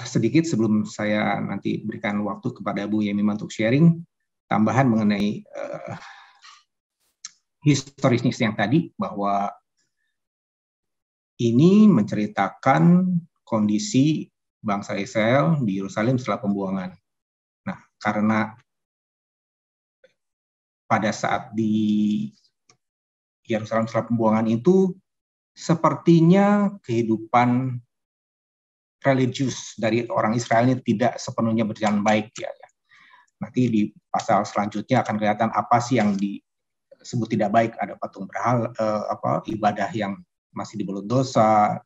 sedikit sebelum saya nanti berikan waktu kepada Bu Yemima untuk sharing tambahan mengenai historisnya yang tadi, bahwa ini menceritakan kondisi bangsa Israel di Yerusalem setelah pembuangan. Nah, karena pada saat di Yerusalem setelah pembuangan itu, sepertinya kehidupan religius dari orang Israel ini tidak sepenuhnya berjalan baik, ya. Nanti di pasal selanjutnya akan kelihatan apa sih yang disebut tidak baik. Ada patung berhala, ibadah yang masih dibalut dosa,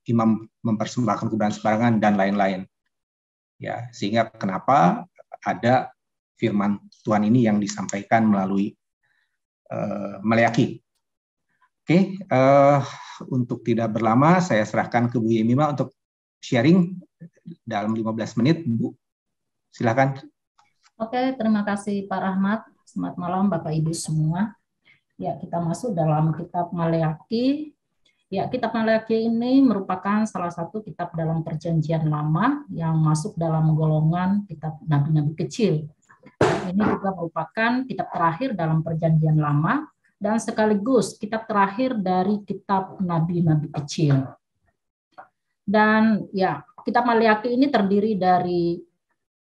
imam mempersembahkan kuburan sembarangan, dan lain-lain. Ya, sehingga kenapa ada firman Tuhan ini yang disampaikan melalui Maleakhi. Oke, untuk tidak berlama, saya serahkan ke Bu Yemima untuk sharing dalam 15 menit, Bu. Silakan. Oke, terima kasih Pak Rahmat. Selamat malam Bapak Ibu semua. Ya, kita masuk dalam kitab Maleakhi. Ya, kitab Maleakhi ini merupakan salah satu kitab dalam Perjanjian Lama yang masuk dalam golongan kitab nabi-nabi kecil. Ini juga merupakan kitab terakhir dalam Perjanjian Lama dan sekaligus kitab terakhir dari kitab nabi-nabi kecil. Dan ya, kitab Maleakhi ini terdiri dari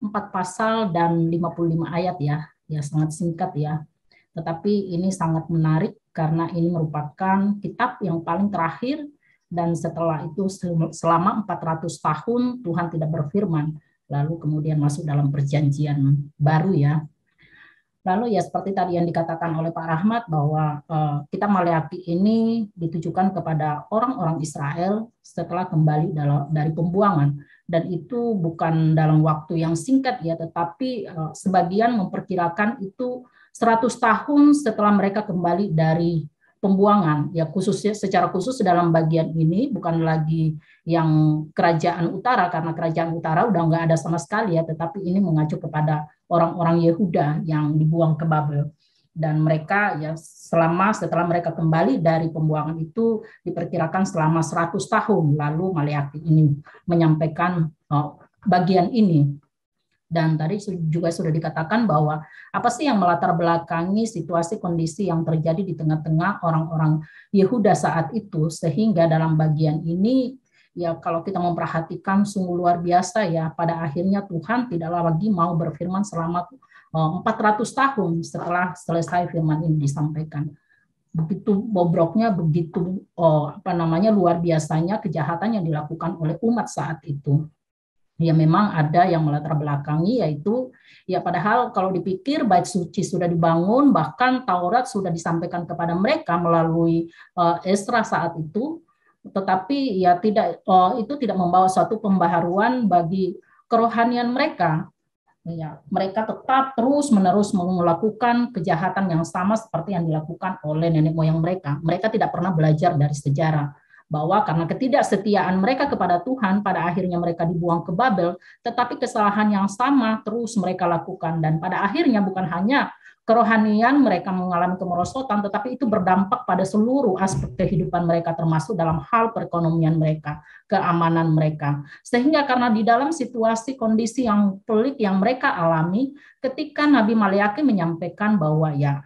4 pasal dan 55 ayat, ya sangat singkat ya. Tetapi ini sangat menarik karena ini merupakan kitab yang paling terakhir, dan setelah itu selama 400 tahun Tuhan tidak berfirman, lalu kemudian masuk dalam perjanjian baru ya. Lalu ya seperti tadi yang dikatakan oleh Pak Rahmat bahwa kitab Maleakhi ini ditujukan kepada orang-orang Israel setelah kembali dari pembuangan, dan itu bukan dalam waktu yang singkat ya, tetapi sebagian memperkirakan itu 100 tahun setelah mereka kembali dari pembuangan ya, khususnya secara khusus dalam bagian ini bukan lagi yang kerajaan utara, karena kerajaan utara udah nggak ada sama sekali ya, tetapi ini mengacu kepada orang-orang Yehuda yang dibuang ke Babel. Dan mereka ya setelah mereka kembali dari pembuangan itu diperkirakan selama 100 tahun, lalu Maleakhi ini menyampaikan bagian ini. Dan tadi juga sudah dikatakan bahwa apa sih yang melatar belakangi situasi kondisi yang terjadi di tengah-tengah orang-orang Yehuda saat itu, sehingga dalam bagian ini ya kalau kita memperhatikan sungguh luar biasa ya, pada akhirnya Tuhan tidak lagi mau berfirman selama 400 tahun setelah selesai firman ini disampaikan. Begitu bobroknya, begitu luar biasanya kejahatan yang dilakukan oleh umat saat itu. Ya memang ada yang melatar belakangi, yaitu ya padahal kalau dipikir bait suci sudah dibangun, bahkan Taurat sudah disampaikan kepada mereka melalui Esra saat itu, tetapi ya itu tidak membawa suatu pembaharuan bagi kerohanian mereka. Ya, mereka tetap terus-menerus melakukan kejahatan yang sama seperti yang dilakukan oleh nenek moyang mereka. Mereka tidak pernah belajar dari sejarah bahwa karena ketidaksetiaan mereka kepada Tuhan, pada akhirnya mereka dibuang ke Babel, tetapi kesalahan yang sama terus mereka lakukan, dan pada akhirnya bukan hanya kerohanian mereka mengalami kemerosotan, tetapi itu berdampak pada seluruh aspek kehidupan mereka, termasuk dalam hal perekonomian mereka, keamanan mereka. Sehingga karena di dalam situasi kondisi yang pelik yang mereka alami, ketika Nabi Maleakhi menyampaikan bahwa ya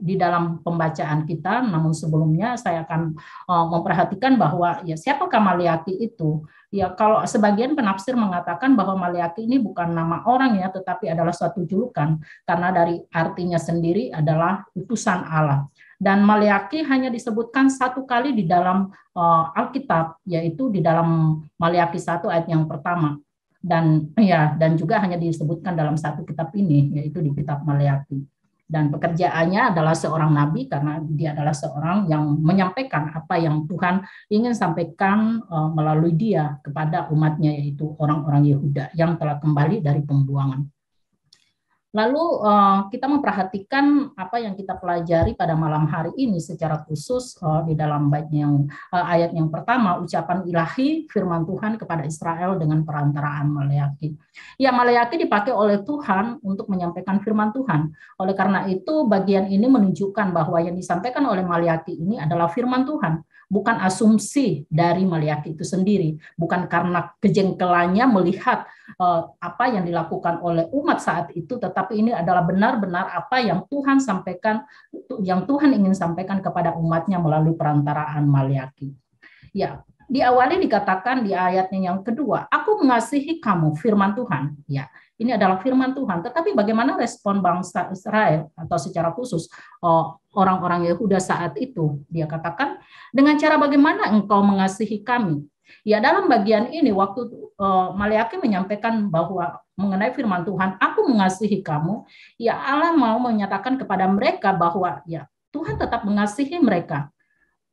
di dalam pembacaan kita, namun sebelumnya saya akan memperhatikan bahwa ya siapakah Maleakhi itu? Ya kalau sebagian penafsir mengatakan bahwa Maleakhi ini bukan nama orang ya, tetapi adalah suatu julukan, karena dari artinya sendiri adalah utusan Allah. Dan Maleakhi hanya disebutkan 1 kali di dalam Alkitab, yaitu di dalam Maleakhi 1 ayat yang pertama. Dan juga hanya disebutkan dalam 1 kitab ini, yaitu di kitab Maleakhi. Dan pekerjaannya adalah seorang nabi karena dia adalah seorang yang menyampaikan apa yang Tuhan ingin sampaikan melalui dia kepada umatnya, yaitu orang-orang Yehuda yang telah kembali dari pembuangan. Lalu kita memperhatikan apa yang kita pelajari pada malam hari ini secara khusus di dalam ayat yang pertama, ucapan ilahi firman Tuhan kepada Israel dengan perantaraan Maleakhi. Ya, Maleakhi dipakai oleh Tuhan untuk menyampaikan firman Tuhan. Oleh karena itu bagian ini menunjukkan bahwa yang disampaikan oleh Maleakhi ini adalah firman Tuhan, bukan asumsi dari Maleakhi itu sendiri, bukan karena kejengkelannya melihat apa yang dilakukan oleh umat saat itu, tetapi ini adalah benar-benar apa yang Tuhan sampaikan, yang Tuhan ingin sampaikan kepada umatnya melalui perantaraan Maleakhi. Ya, diawali dikatakan di ayatnya yang kedua, aku mengasihi kamu, firman Tuhan. Ya, ini adalah firman Tuhan. Tetapi bagaimana respon bangsa Israel atau secara khusus orang-orang Yehuda saat itu? Dia katakan, dengan cara bagaimana engkau mengasihi kami? Ya, dalam bagian ini waktu Maleakhi menyampaikan bahwa mengenai firman Tuhan, aku mengasihi kamu, ya Allah mau menyatakan kepada mereka bahwa ya Tuhan tetap mengasihi mereka.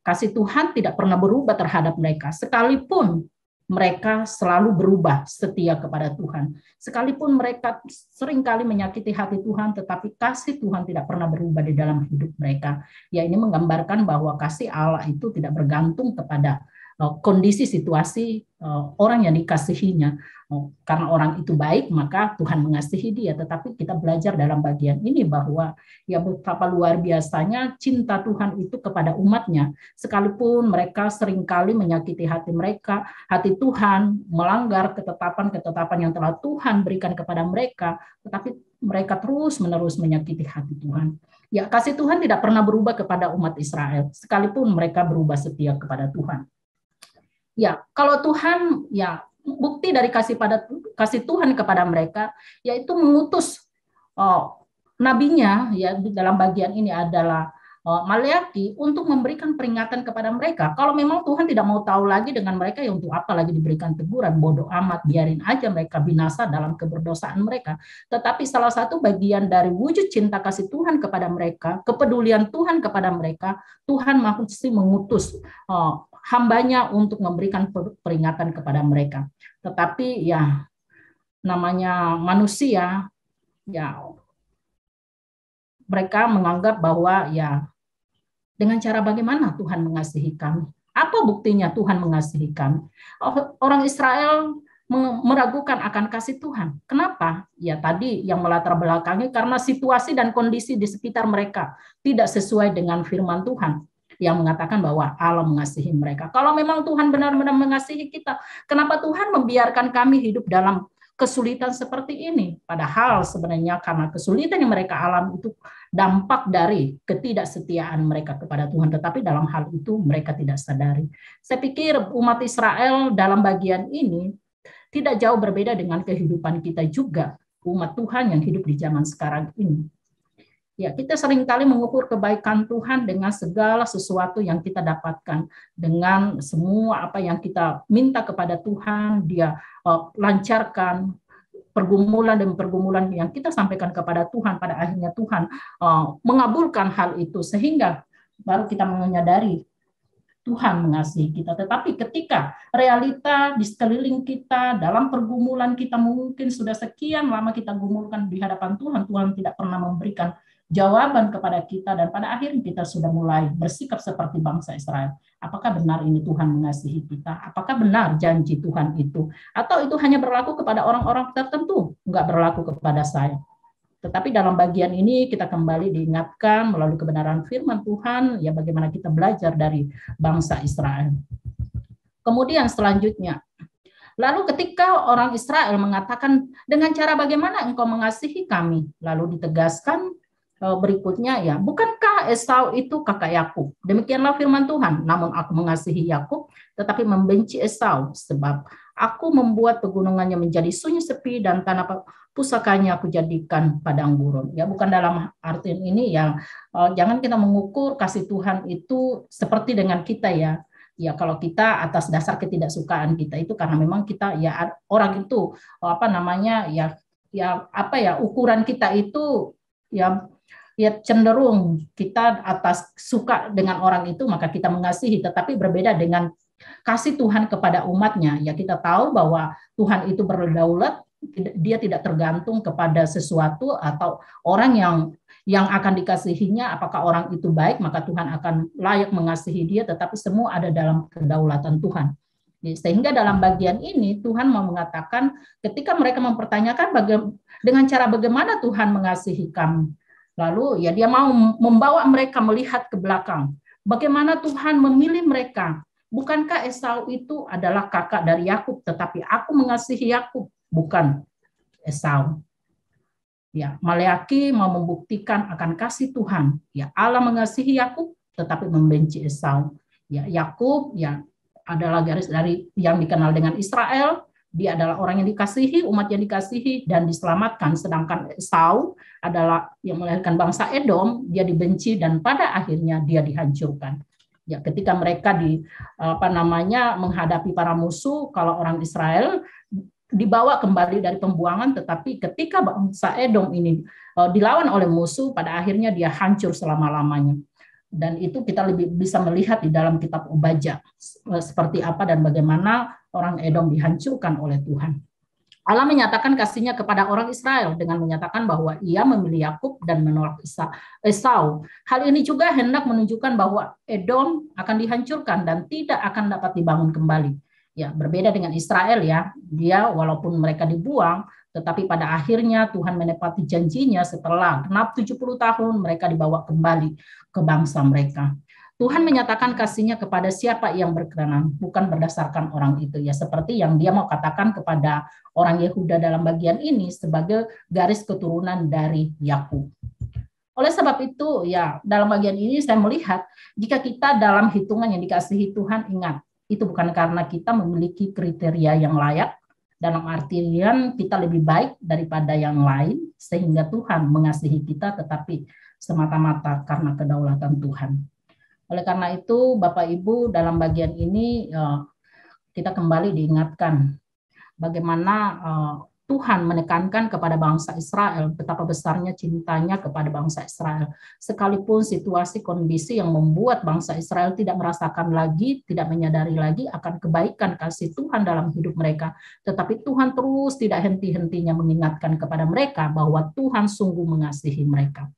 Kasih Tuhan tidak pernah berubah terhadap mereka, sekalipun mereka selalu berubah setia kepada Tuhan. Sekalipun mereka seringkali menyakiti hati Tuhan, tetapi kasih Tuhan tidak pernah berubah di dalam hidup mereka. Ya, ini menggambarkan bahwa kasih Allah itu tidak bergantung kepada kondisi situasi orang yang dikasihinya. Karena orang itu baik, maka Tuhan mengasihi dia. Tetapi kita belajar dalam bagian ini bahwa ya betapa luar biasanya cinta Tuhan itu kepada umatnya. Sekalipun mereka seringkali menyakiti hati mereka, hati Tuhan, melanggar ketetapan-ketetapan yang telah Tuhan berikan kepada mereka, tetapi mereka terus-menerus menyakiti hati Tuhan. Ya, kasih Tuhan tidak pernah berubah kepada umat Israel, sekalipun mereka berubah setia kepada Tuhan. Ya, kalau Tuhan, ya bukti dari kasih Tuhan kepada mereka, yaitu mengutus nabinya, ya dalam bagian ini adalah Maleakhi, untuk memberikan peringatan kepada mereka. Kalau memang Tuhan tidak mau tahu lagi dengan mereka, ya untuk apa lagi diberikan teguran? Bodoh amat, biarin aja mereka binasa dalam keberdosaan mereka. Tetapi salah satu bagian dari wujud cinta kasih Tuhan kepada mereka, kepedulian Tuhan kepada mereka, Tuhan masih mengutus hambanya untuk memberikan peringatan kepada mereka. Tetapi ya namanya manusia, ya mereka menganggap bahwa ya dengan cara bagaimana Tuhan mengasihi kami? Apa buktinya Tuhan mengasihi kami? Orang Israel meragukan akan kasih Tuhan. Kenapa? Ya tadi yang melatar belakangi karena situasi dan kondisi di sekitar mereka tidak sesuai dengan firman Tuhan yang mengatakan bahwa Allah mengasihi mereka. Kalau memang Tuhan benar-benar mengasihi kita, kenapa Tuhan membiarkan kami hidup dalam kesulitan seperti ini? Padahal sebenarnya karena kesulitan yang mereka alami itu dampak dari ketidaksetiaan mereka kepada Tuhan. Tetapi dalam hal itu mereka tidak sadari. Saya pikir umat Israel dalam bagian ini tidak jauh berbeda dengan kehidupan kita juga, umat Tuhan yang hidup di zaman sekarang ini. Ya, kita seringkali mengukur kebaikan Tuhan dengan segala sesuatu yang kita dapatkan, dengan semua apa yang kita minta kepada Tuhan, Dia lancarkan pergumulan dan pergumulan yang kita sampaikan kepada Tuhan. Pada akhirnya Tuhan mengabulkan hal itu, sehingga baru kita menyadari Tuhan mengasihi kita. Tetapi ketika realita di sekeliling kita, dalam pergumulan kita mungkin sudah sekian lama kita gumulkan di hadapan Tuhan, Tuhan tidak pernah memberikan jawaban kepada kita, dan pada akhirnya kita sudah mulai bersikap seperti bangsa Israel. Apakah benar ini Tuhan mengasihi kita? Apakah benar janji Tuhan itu? Atau itu hanya berlaku kepada orang-orang tertentu, enggak berlaku kepada saya? Tetapi dalam bagian ini kita kembali diingatkan melalui kebenaran firman Tuhan, ya bagaimana kita belajar dari bangsa Israel. Kemudian selanjutnya, lalu ketika orang Israel mengatakan, dengan cara bagaimana engkau mengasihi kami? Lalu ditegaskan berikutnya, ya bukankah Esau itu kakak Yakub? Demikianlah firman Tuhan, namun aku mengasihi Yakub tetapi membenci Esau, sebab aku membuat pegunungannya menjadi sunyi sepi dan tanah pusakanya aku jadikan padang gurun. Ya, bukan dalam artian ini ya jangan kita mengukur kasih Tuhan itu seperti dengan kita ya. Ya kalau kita atas dasar ketidaksukaan kita itu karena memang kita ya orang itu ukuran kita itu ya cenderung kita atas suka dengan orang itu maka kita mengasihi, tetapi berbeda dengan kasih Tuhan kepada umatnya. Ya kita tahu bahwa Tuhan itu berdaulat, dia tidak tergantung kepada sesuatu atau orang yang akan dikasihinya, apakah orang itu baik maka Tuhan akan layak mengasihi dia, tetapi semua ada dalam kedaulatan Tuhan. Sehingga dalam bagian ini Tuhan mau mengatakan ketika mereka mempertanyakan dengan cara bagaimana Tuhan mengasihi kami, lalu ya dia mau membawa mereka melihat ke belakang, Bagaimana Tuhan memilih mereka? Bukankah Esau itu adalah kakak dari Yakub, tetapi aku mengasihi Yakub, bukan Esau. Ya, Maleaki mau membuktikan akan kasih Tuhan. Ya, Allah mengasihi Yakub, tetapi membenci Esau. Ya, Yakub ya adalah garis dari yang dikenal dengan Israel. Dia adalah orang yang dikasihi, umat yang dikasihi dan diselamatkan. Sedangkan Esau adalah yang melahirkan bangsa Edom, dia dibenci dan pada akhirnya dia dihancurkan. Ya, ketika mereka menghadapi para musuh, kalau orang Israel dibawa kembali dari pembuangan, tetapi ketika bangsa Edom ini dilawan oleh musuh, pada akhirnya dia hancur selama-lamanya. Dan itu kita lebih bisa melihat di dalam kitab Obadja seperti apa dan bagaimana orang Edom dihancurkan oleh Tuhan. Allah menyatakan kasihnya kepada orang Israel dengan menyatakan bahwa ia memilih Yakub dan menolak Esau. Hal ini juga hendak menunjukkan bahwa Edom akan dihancurkan dan tidak akan dapat dibangun kembali. Ya, berbeda dengan Israel ya, dia walaupun mereka dibuang, tetapi pada akhirnya Tuhan menepati janjinya setelah genap 70 tahun mereka dibawa kembali ke bangsa mereka. Tuhan menyatakan kasihnya kepada siapa yang berkenan, bukan berdasarkan orang itu ya, seperti yang dia mau katakan kepada orang Yehuda dalam bagian ini sebagai garis keturunan dari Yakub. Oleh sebab itu ya, dalam bagian ini saya melihat jika kita dalam hitungan yang dikasihi Tuhan, ingat, itu bukan karena kita memiliki kriteria yang layak, dalam artian kita lebih baik daripada yang lain, sehingga Tuhan mengasihi kita, tetapi semata-mata karena kedaulatan Tuhan. Oleh karena itu, Bapak Ibu, dalam bagian ini kita kembali diingatkan bagaimana Tuhan menekankan kepada bangsa Israel betapa besarnya cintanya kepada bangsa Israel. Sekalipun situasi kondisi yang membuat bangsa Israel tidak merasakan lagi, tidak menyadari lagi akan kebaikan kasih Tuhan dalam hidup mereka, tetapi Tuhan terus tidak henti-hentinya mengingatkan kepada mereka bahwa Tuhan sungguh mengasihi mereka.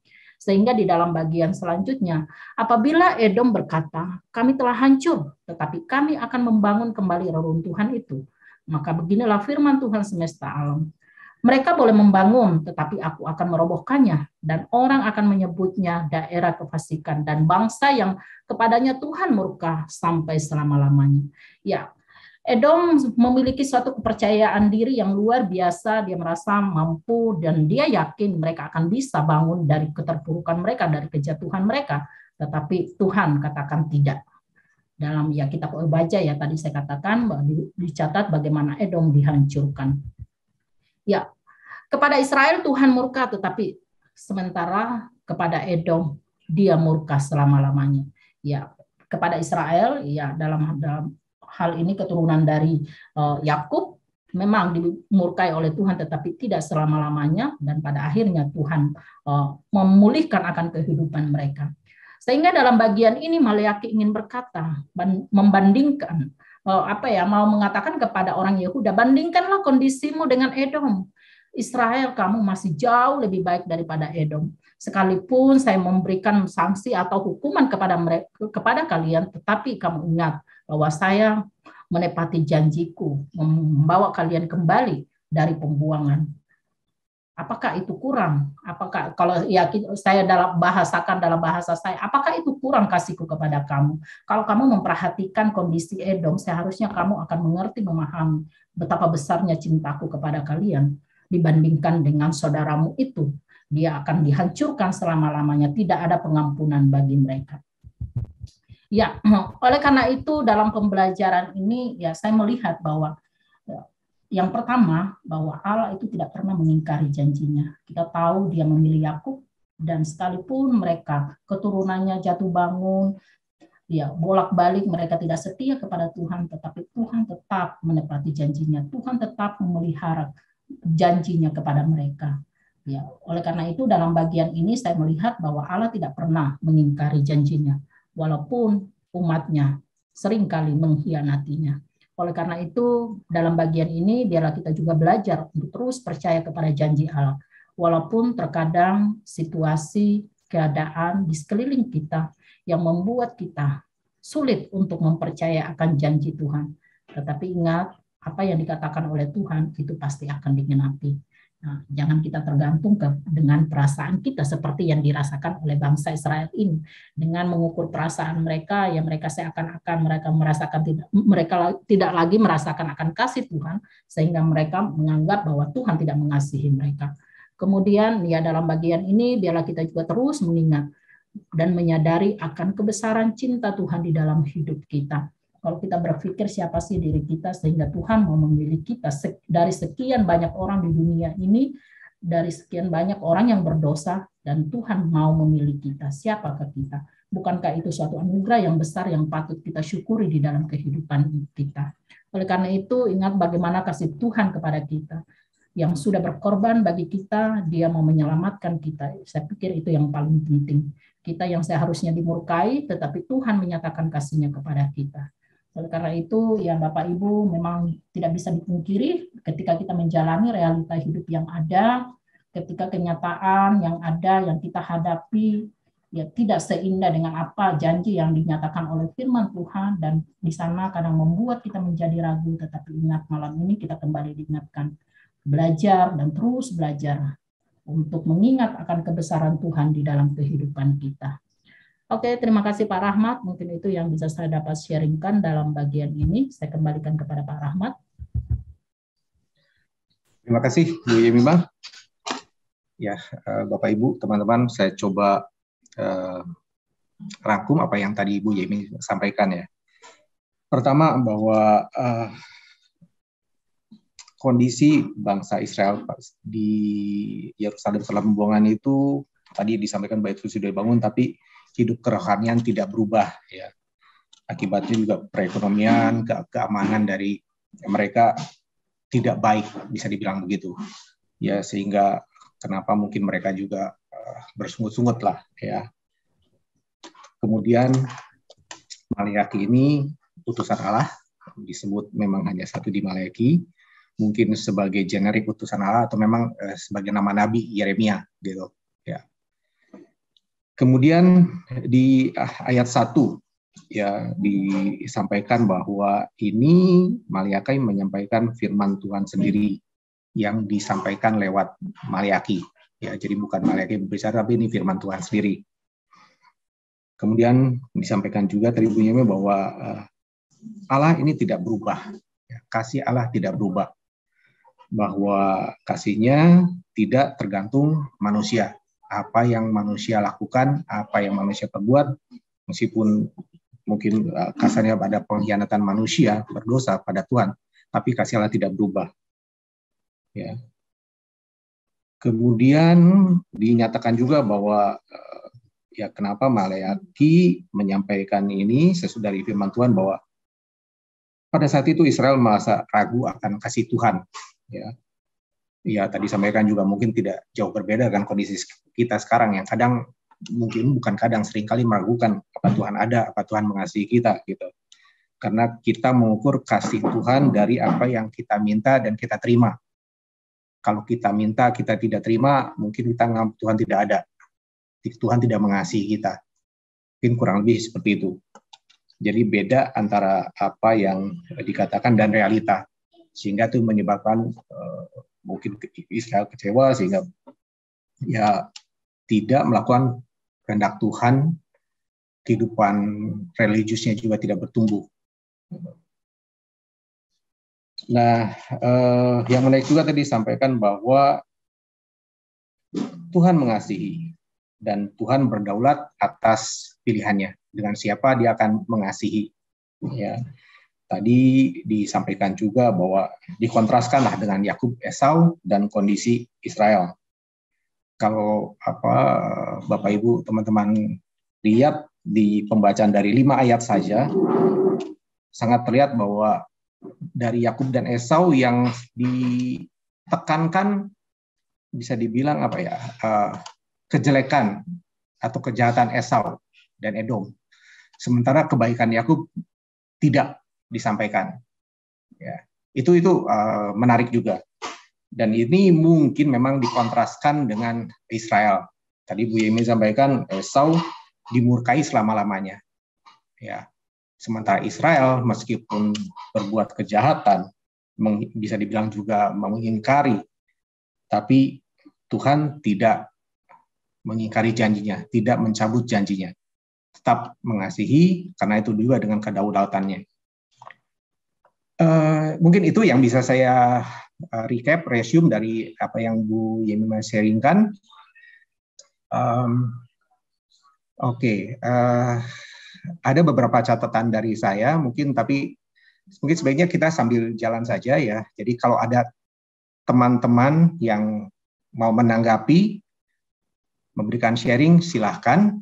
Sehingga di dalam bagian selanjutnya, apabila Edom berkata, kami telah hancur, tetapi kami akan membangun kembali reruntuhan itu. Maka beginilah firman Tuhan semesta alam. Mereka boleh membangun, tetapi aku akan merobohkannya, dan orang akan menyebutnya daerah kefasikan, dan bangsa yang kepadanya Tuhan murka sampai selama-lamanya. Ya, Edom memiliki suatu kepercayaan diri yang luar biasa, dia merasa mampu dan dia yakin mereka akan bisa bangun dari keterpurukan mereka, dari kejatuhan mereka. Tetapi Tuhan katakan tidak. Dalam ya kitab Obadja ya tadi saya katakan dicatat bagaimana Edom dihancurkan. Ya, kepada Israel Tuhan murka, tetapi sementara kepada Edom dia murka selama-lamanya. Ya, kepada Israel ya dalam hal ini keturunan dari Yakub memang dimurkai oleh Tuhan tetapi tidak selama-lamanya, dan pada akhirnya Tuhan memulihkan akan kehidupan mereka. Sehingga dalam bagian ini Maleaki ingin berkata, membandingkan mau mengatakan kepada orang Yehuda, bandingkanlah kondisimu dengan Edom. Israel, kamu masih jauh lebih baik daripada Edom. Sekalipun saya memberikan sanksi atau hukuman kepada kalian, tetapi kamu ingat bahwa saya menepati janjiku, membawa kalian kembali dari pembuangan. Apakah itu kurang? Apakah kalau ya saya dalam bahasa saya, apakah itu kurang kasihku kepada kamu? Kalau kamu memperhatikan kondisi Edom, seharusnya kamu akan mengerti, memahami betapa besarnya cintaku kepada kalian dibandingkan dengan saudaramu itu. Dia akan dihancurkan selama-lamanya, tidak ada pengampunan bagi mereka. Ya, oleh karena itu dalam pembelajaran ini ya saya melihat bahwa yang pertama bahwa Allah itu tidak pernah mengingkari janjinya. Kita tahu dia memilih Yakub, dan sekalipun mereka keturunannya jatuh bangun, ya bolak-balik mereka tidak setia kepada Tuhan, tetapi Tuhan tetap menepati janjinya. Tuhan tetap memelihara janjinya kepada mereka. Ya, oleh karena itu dalam bagian ini saya melihat bahwa Allah tidak pernah mengingkari janjinya, walaupun umatnya seringkali mengkhianatinya. Oleh karena itu, dalam bagian ini biarlah kita juga belajar untuk terus percaya kepada janji Allah. Walaupun terkadang situasi, keadaan di sekeliling kita yang membuat kita sulit untuk mempercayai akan janji Tuhan. Tetapi ingat, apa yang dikatakan oleh Tuhan itu pasti akan digenapi. Nah, jangan kita tergantung dengan perasaan kita seperti yang dirasakan oleh bangsa Israel ini. Dengan mengukur perasaan mereka, ya mereka seakan-akan mereka tidak lagi merasakan akan kasih Tuhan, sehingga mereka menganggap bahwa Tuhan tidak mengasihi mereka. Kemudian ya dalam bagian ini biarlah kita juga terus mengingat dan menyadari akan kebesaran cinta Tuhan di dalam hidup kita. Kalau kita berpikir siapa sih diri kita sehingga Tuhan mau memilih kita dari sekian banyak orang di dunia ini, dari sekian banyak orang yang berdosa, dan Tuhan mau memilih kita. Siapakah kita? Bukankah itu suatu anugerah yang besar yang patut kita syukuri di dalam kehidupan kita? Oleh karena itu, ingat bagaimana kasih Tuhan kepada kita. Yang sudah berkorban bagi kita, dia mau menyelamatkan kita. Saya pikir itu yang paling penting. Kita yang seharusnya dimurkai, tetapi Tuhan menyatakan kasih-Nya kepada kita. Oleh karena itu, ya Bapak Ibu memang tidak bisa dipungkiri ketika kita menjalani realita hidup yang ada, ketika kenyataan yang ada, yang kita hadapi, ya tidak seindah dengan apa janji yang dinyatakan oleh firman Tuhan, dan di sana kadang membuat kita menjadi ragu, tetapi ingat malam ini kita kembali diingatkan, belajar dan terus belajar untuk mengingat akan kebesaran Tuhan di dalam kehidupan kita. Oke, terima kasih Pak Rahmat. Mungkin itu yang bisa saya dapat sharingkan dalam bagian ini. Saya kembalikan kepada Pak Rahmat. Terima kasih Bu Yemimah. Ya, Bapak Ibu, teman-teman, saya coba rangkum apa yang tadi Bu Yemi sampaikan ya. Pertama bahwa kondisi bangsa Israel di Yerusalem setelah pembuangan itu tadi disampaikan Bait Suci sudah dibangun, tapi hidup kerohanian tidak berubah ya. Akibatnya juga perekonomian, keamanan dari mereka tidak baik, bisa dibilang begitu. Ya, sehingga kenapa mungkin mereka juga bersungut-sungut lah ya. Kemudian Maleakhi ini utusan Allah, disebut memang hanya satu di Maleakhi, mungkin sebagai generik utusan Allah atau memang sebagai nama Nabi Yeremia gitu ya. Kemudian di ayat 1 ya disampaikan bahwa ini Maleakhi menyampaikan firman Tuhan sendiri yang disampaikan lewat Maleakhi ya, jadi bukan Maleakhi berbicara tapi ini firman Tuhan sendiri. Kemudian disampaikan juga tadi bunyinya bahwa Allah ini tidak berubah ya, kasih Allah tidak berubah, bahwa kasih-Nya tidak tergantung manusia. Apa yang manusia lakukan, apa yang manusia perbuat, meskipun mungkin kasarnya pada pengkhianatan manusia, berdosa pada Tuhan, tapi kasih Allah tidak berubah. Ya. Kemudian dinyatakan juga bahwa ya kenapa Maleakhi menyampaikan ini sesudah dari firman Tuhan bahwa pada saat itu Israel merasa ragu akan kasih Tuhan. Ya. Ya tadi sampaikan juga mungkin tidak jauh berbeda dengan kondisi kita sekarang yang kadang mungkin bukan kadang seringkali meragukan apa Tuhan ada, apa Tuhan mengasihi kita gitu. Karena kita mengukur kasih Tuhan dari apa yang kita minta dan kita terima. Kalau kita minta kita tidak terima, mungkin kita menganggap Tuhan tidak ada. Tuhan tidak mengasihi kita. Mungkin kurang lebih seperti itu. Jadi beda antara apa yang dikatakan dan realita. Sehingga itu menyebabkan mungkin Israel kecewa sehingga ya tidak melakukan kehendak Tuhan, kehidupan religiusnya juga tidak bertumbuh. Nah, yang menarik juga tadi disampaikan bahwa Tuhan mengasihi dan Tuhan berdaulat atas pilihannya, dengan siapa Dia akan mengasihi. Ya. Tadi disampaikan juga bahwa dikontraskanlah dengan Yakub, Esau dan kondisi Israel. Kalau Bapak Ibu teman-teman lihat di pembacaan dari 5 ayat saja, sangat terlihat bahwa dari Yakub dan Esau yang ditekankan bisa dibilang kejelekan atau kejahatan Esau dan Edom. Sementara kebaikan Yakub tidak disampaikan. Ya, itu menarik juga. Dan ini mungkin memang dikontraskan dengan Israel. Tadi Bu Yemi sampaikan Esau dimurkai selama-lamanya. Ya. Sementara Israel meskipun berbuat kejahatan, bisa dibilang juga mengingkari, tapi Tuhan tidak mengingkari janjinya, tidak mencabut janjinya, tetap mengasihi, karena itu juga dengan kedaulatannya. Mungkin itu yang bisa saya recap, resume dari apa yang Bu Yemima sharingkan. Oke, ada beberapa catatan dari saya, mungkin sebaiknya kita sambil jalan saja ya. Jadi kalau ada teman-teman yang mau menanggapi, memberikan sharing, silahkan.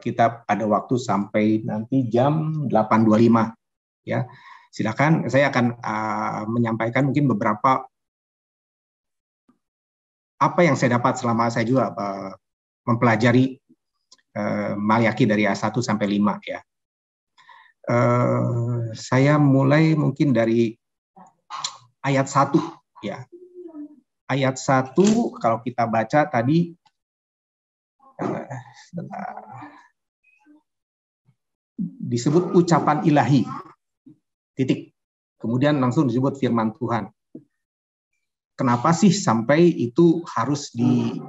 Kita ada waktu sampai nanti jam 8.25 ya. Silakan, saya akan menyampaikan mungkin beberapa apa yang saya dapat selama saya juga mempelajari Maliaki dari ayat 1 sampai 5 ya. Saya mulai mungkin dari ayat 1 ya. Ayat 1 kalau kita baca tadi disebut ucapan ilahi. Titik. Kemudian langsung disebut firman Tuhan. Kenapa sih sampai itu harus ditulis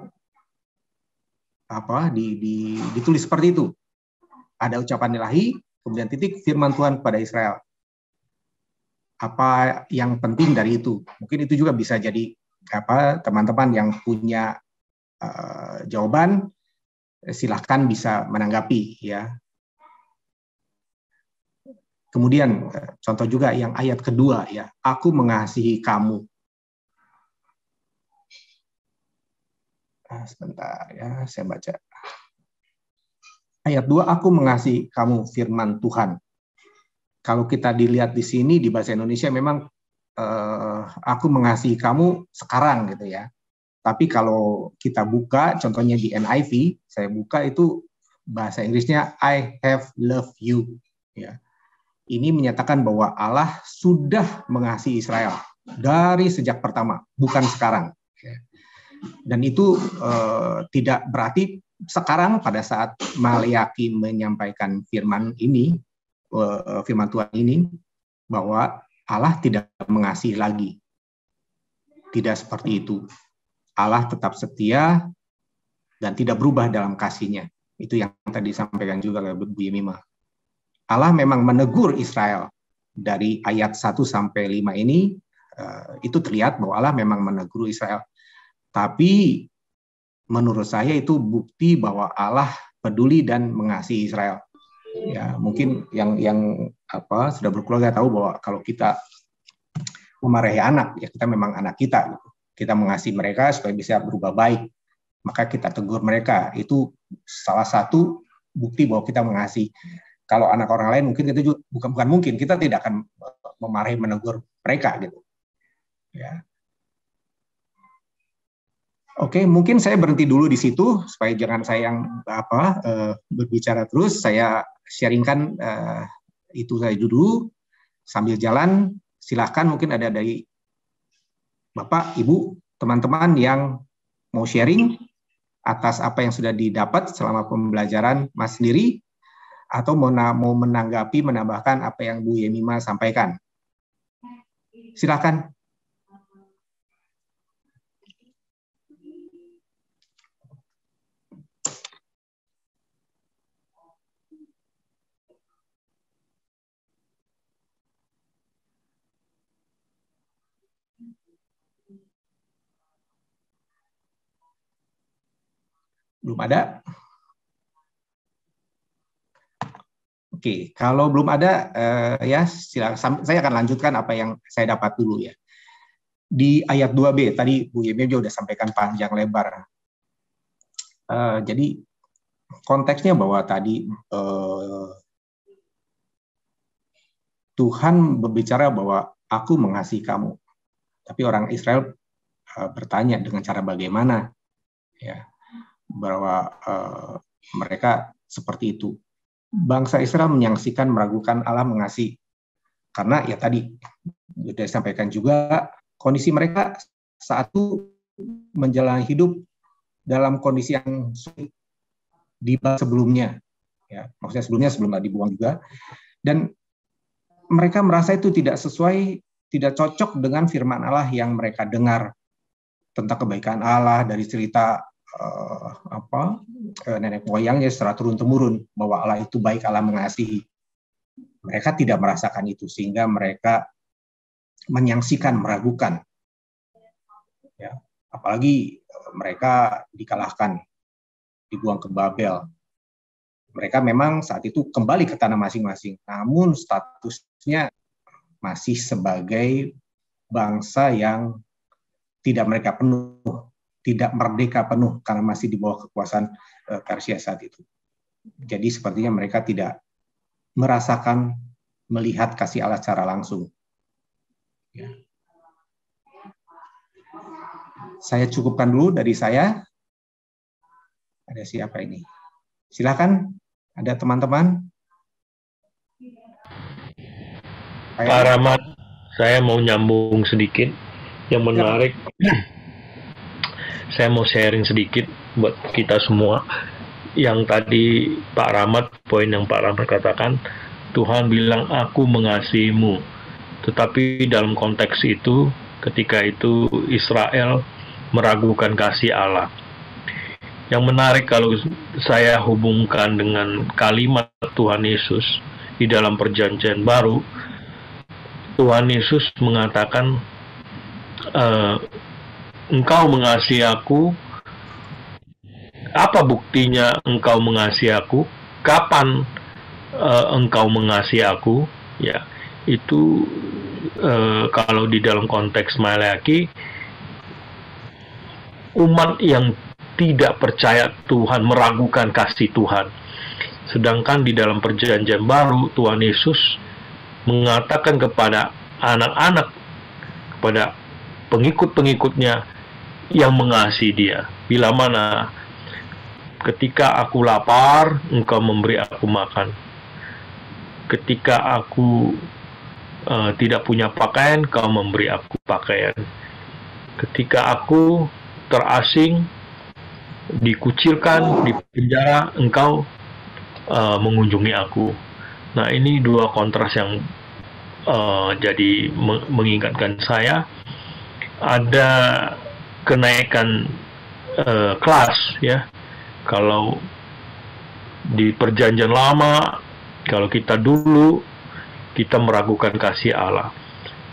seperti itu? Ada ucapan ilahi, kemudian titik firman Tuhan kepada Israel. Apa yang penting dari itu? Mungkin itu juga bisa jadi teman-teman yang punya jawaban, silahkan bisa menanggapi ya. Kemudian contoh juga yang ayat kedua ya, aku mengasihi kamu. Sebentar ya, saya baca. Ayat 2, aku mengasihi kamu, firman Tuhan. Kalau kita dilihat di sini di bahasa Indonesia memang aku mengasihi kamu sekarang gitu ya. Tapi kalau kita buka, contohnya di NIV, saya buka itu bahasa Inggrisnya I have loved you ya. Ini menyatakan bahwa Allah sudah mengasihi Israel dari sejak pertama, bukan sekarang. Dan itu tidak berarti sekarang pada saat Maliaki menyampaikan firman ini, firman Tuhan ini, bahwa Allah tidak mengasihi lagi. Tidak seperti itu. Allah tetap setia dan tidak berubah dalam kasih-Nya. Itu yang tadi disampaikan juga oleh Bu Yemima. Allah memang menegur Israel dari ayat 1 sampai 5 ini, itu terlihat bahwa Allah memang menegur Israel. Tapi menurut saya itu bukti bahwa Allah peduli dan mengasihi Israel. Ya, mungkin yang sudah berkeluarga tahu bahwa kalau kita memarahi anak, ya kita memang anak kita. Gitu. Kita mengasihi mereka supaya bisa berubah baik. Maka kita tegur mereka. Itu salah satu bukti bahwa kita mengasihi. Kalau anak orang lain mungkin kita juga bukan mungkin, kita tidak akan memarahi menegur mereka gitu. Ya. Oke, mungkin saya berhenti dulu di situ supaya jangan saya yang berbicara terus. Saya sharingkan itu saya dulu sambil jalan. Silahkan mungkin ada dari Bapak, Ibu, teman-teman yang mau sharing atas apa yang sudah didapat selama pembelajaran Mas sendiri, atau mau menanggapi, menambahkan apa yang Bu Yemima sampaikan. Silakan. Belum ada? Oke, kalau belum ada, ya silakan. Saya akan lanjutkan apa yang saya dapat dulu ya. Di ayat 2b, tadi Bu Yemima juga sudah sampaikan panjang lebar. Jadi konteksnya bahwa tadi Tuhan berbicara bahwa aku mengasihi kamu. Tapi orang Israel bertanya dengan cara bagaimana, ya, bahwa mereka seperti itu. Bangsa Israel menyaksikan, meragukan Allah mengasihi. Karena ya tadi sudah disampaikan juga, kondisi mereka saat itu menjalani hidup dalam kondisi yang sulit di sebelumnya. Ya, maksudnya sebelum dibuang juga. Dan mereka merasa itu tidak sesuai, tidak cocok dengan firman Allah yang mereka dengar. tentang kebaikan Allah dari cerita nenek moyangnya secara turun-temurun bahwa Allah itu baik, Allah mengasihi. Mereka tidak merasakan itu sehingga mereka menyaksikan, meragukan. Ya, apalagi mereka dikalahkan, dibuang ke Babel. Mereka memang saat itu kembali ke tanah masing-masing, namun statusnya masih sebagai bangsa yang tidak mereka penuh, tidak merdeka penuh karena masih di bawah kekuasaan Persia saat itu. Jadi sepertinya mereka tidak merasakan, melihat kasih Allah secara langsung. Ya. Saya cukupkan dulu dari saya. Ada siapa ini? Silakan, ada teman-teman. Pak Rahmat, saya mau nyambung sedikit. Yang menarik, saya mau sharing sedikit buat kita semua. Yang tadi Pak Rahmat, poin yang Pak Rahmat katakan, Tuhan bilang, aku mengasihimu. Tetapi dalam konteks itu, ketika itu Israel meragukan kasih Allah. Yang menarik kalau saya hubungkan dengan kalimat Tuhan Yesus di dalam perjanjian baru, Tuhan Yesus mengatakan, engkau mengasihi aku. Apa buktinya engkau mengasihi aku? Kapan engkau mengasihi aku? Ya, itu kalau di dalam konteks Maleaki, umat yang tidak percaya Tuhan meragukan kasih Tuhan. Sedangkan di dalam perjanjian baru, Tuhan Yesus mengatakan kepada anak-anak, kepada pengikut-pengikutnya yang mengasihi dia. Bila mana ketika aku lapar, engkau memberi aku makan. Ketika aku tidak punya pakaian, kau memberi aku pakaian. Ketika aku terasing, dikucilkan, di penjara, engkau mengunjungi aku. Nah, ini dua kontras yang jadi mengingatkan saya ada kenaikan kelas, ya. Kalau di perjanjian lama, kalau kita dulu kita meragukan kasih Allah,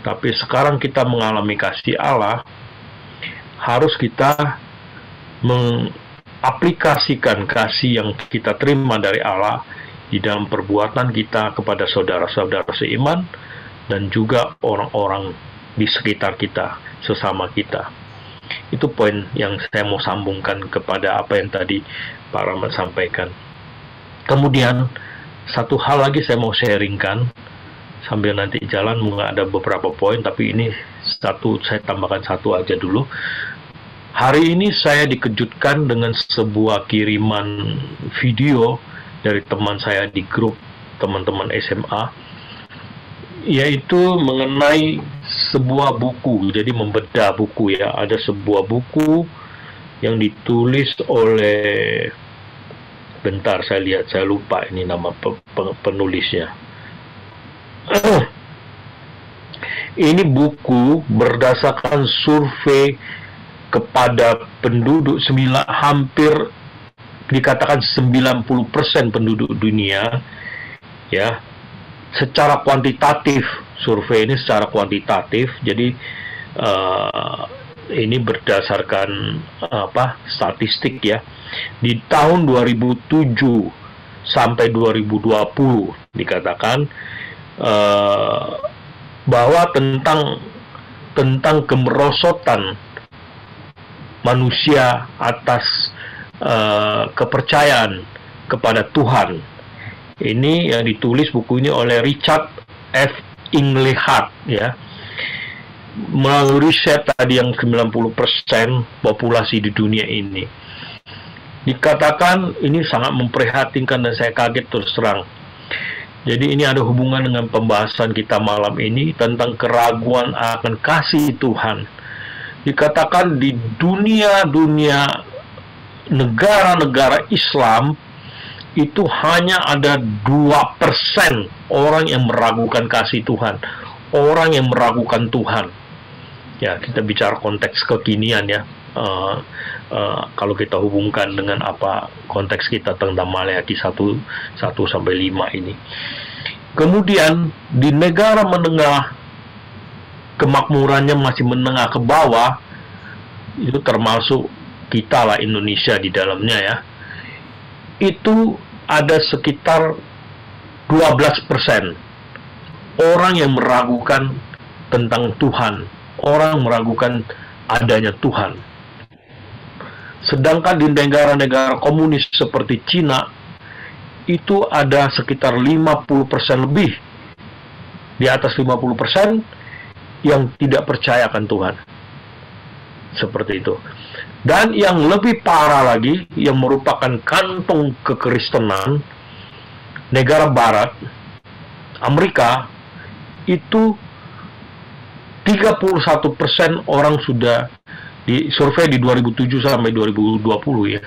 tapi sekarang kita mengalami kasih Allah, harus kita mengaplikasikan kasih yang kita terima dari Allah di dalam perbuatan kita kepada saudara-saudara seiman dan juga orang-orang di sekitar kita, sesama kita. Itu poin yang saya mau sambungkan kepada apa yang tadi Pak Rahmat sampaikan. Kemudian satu hal lagi saya mau sharingkan sambil nanti jalan, mungkin ada beberapa poin, tapi ini saya tambahkan satu aja dulu. Hari ini saya dikejutkan dengan sebuah kiriman video dari teman saya di grup teman-teman SMA, yaitu mengenai sebuah buku. Jadi membedah buku, ya. Ada sebuah buku yang ditulis oleh, bentar saya lihat, saya lupa ini nama penulisnya. Ini buku berdasarkan survei kepada penduduk hampir dikatakan 90% penduduk dunia, ya, secara kuantitatif. Survei ini secara kuantitatif, jadi ini berdasarkan statistik, ya. Di tahun 2007 sampai 2020 dikatakan bahwa tentang kemerosotan manusia atas kepercayaan kepada Tuhan. Ini yang ditulis buku ini oleh Richard F. Inglehart, ya. Melalui riset tadi yang 90% populasi di dunia ini. Dikatakan ini sangat memprihatinkan dan saya kaget terus terang. Jadi ini ada hubungan dengan pembahasan kita malam ini tentang keraguan akan kasih Tuhan. Dikatakan di dunia negara-negara Islam itu hanya ada 2% orang yang meragukan kasih Tuhan, orang yang meragukan Tuhan. Ya, kita bicara konteks kekinian ya. Kalau kita hubungkan dengan apa konteks kita tentang Maleakhi 1-5 ini. Kemudian di negara menengah, kemakmurannya masih menengah ke bawah, itu termasuk kita lah, Indonesia di dalamnya ya. Itu ada sekitar 12% orang yang meragukan tentang Tuhan, orang meragukan adanya Tuhan. Sedangkan di negara-negara komunis seperti Cina, itu ada sekitar 50% lebih, di atas 50% yang tidak percaya akan Tuhan. Seperti itu. Dan yang lebih parah lagi, yang merupakan kantong kekristenan, negara barat, Amerika, itu 31% orang sudah disurvei di 2007 sampai 2020 ya.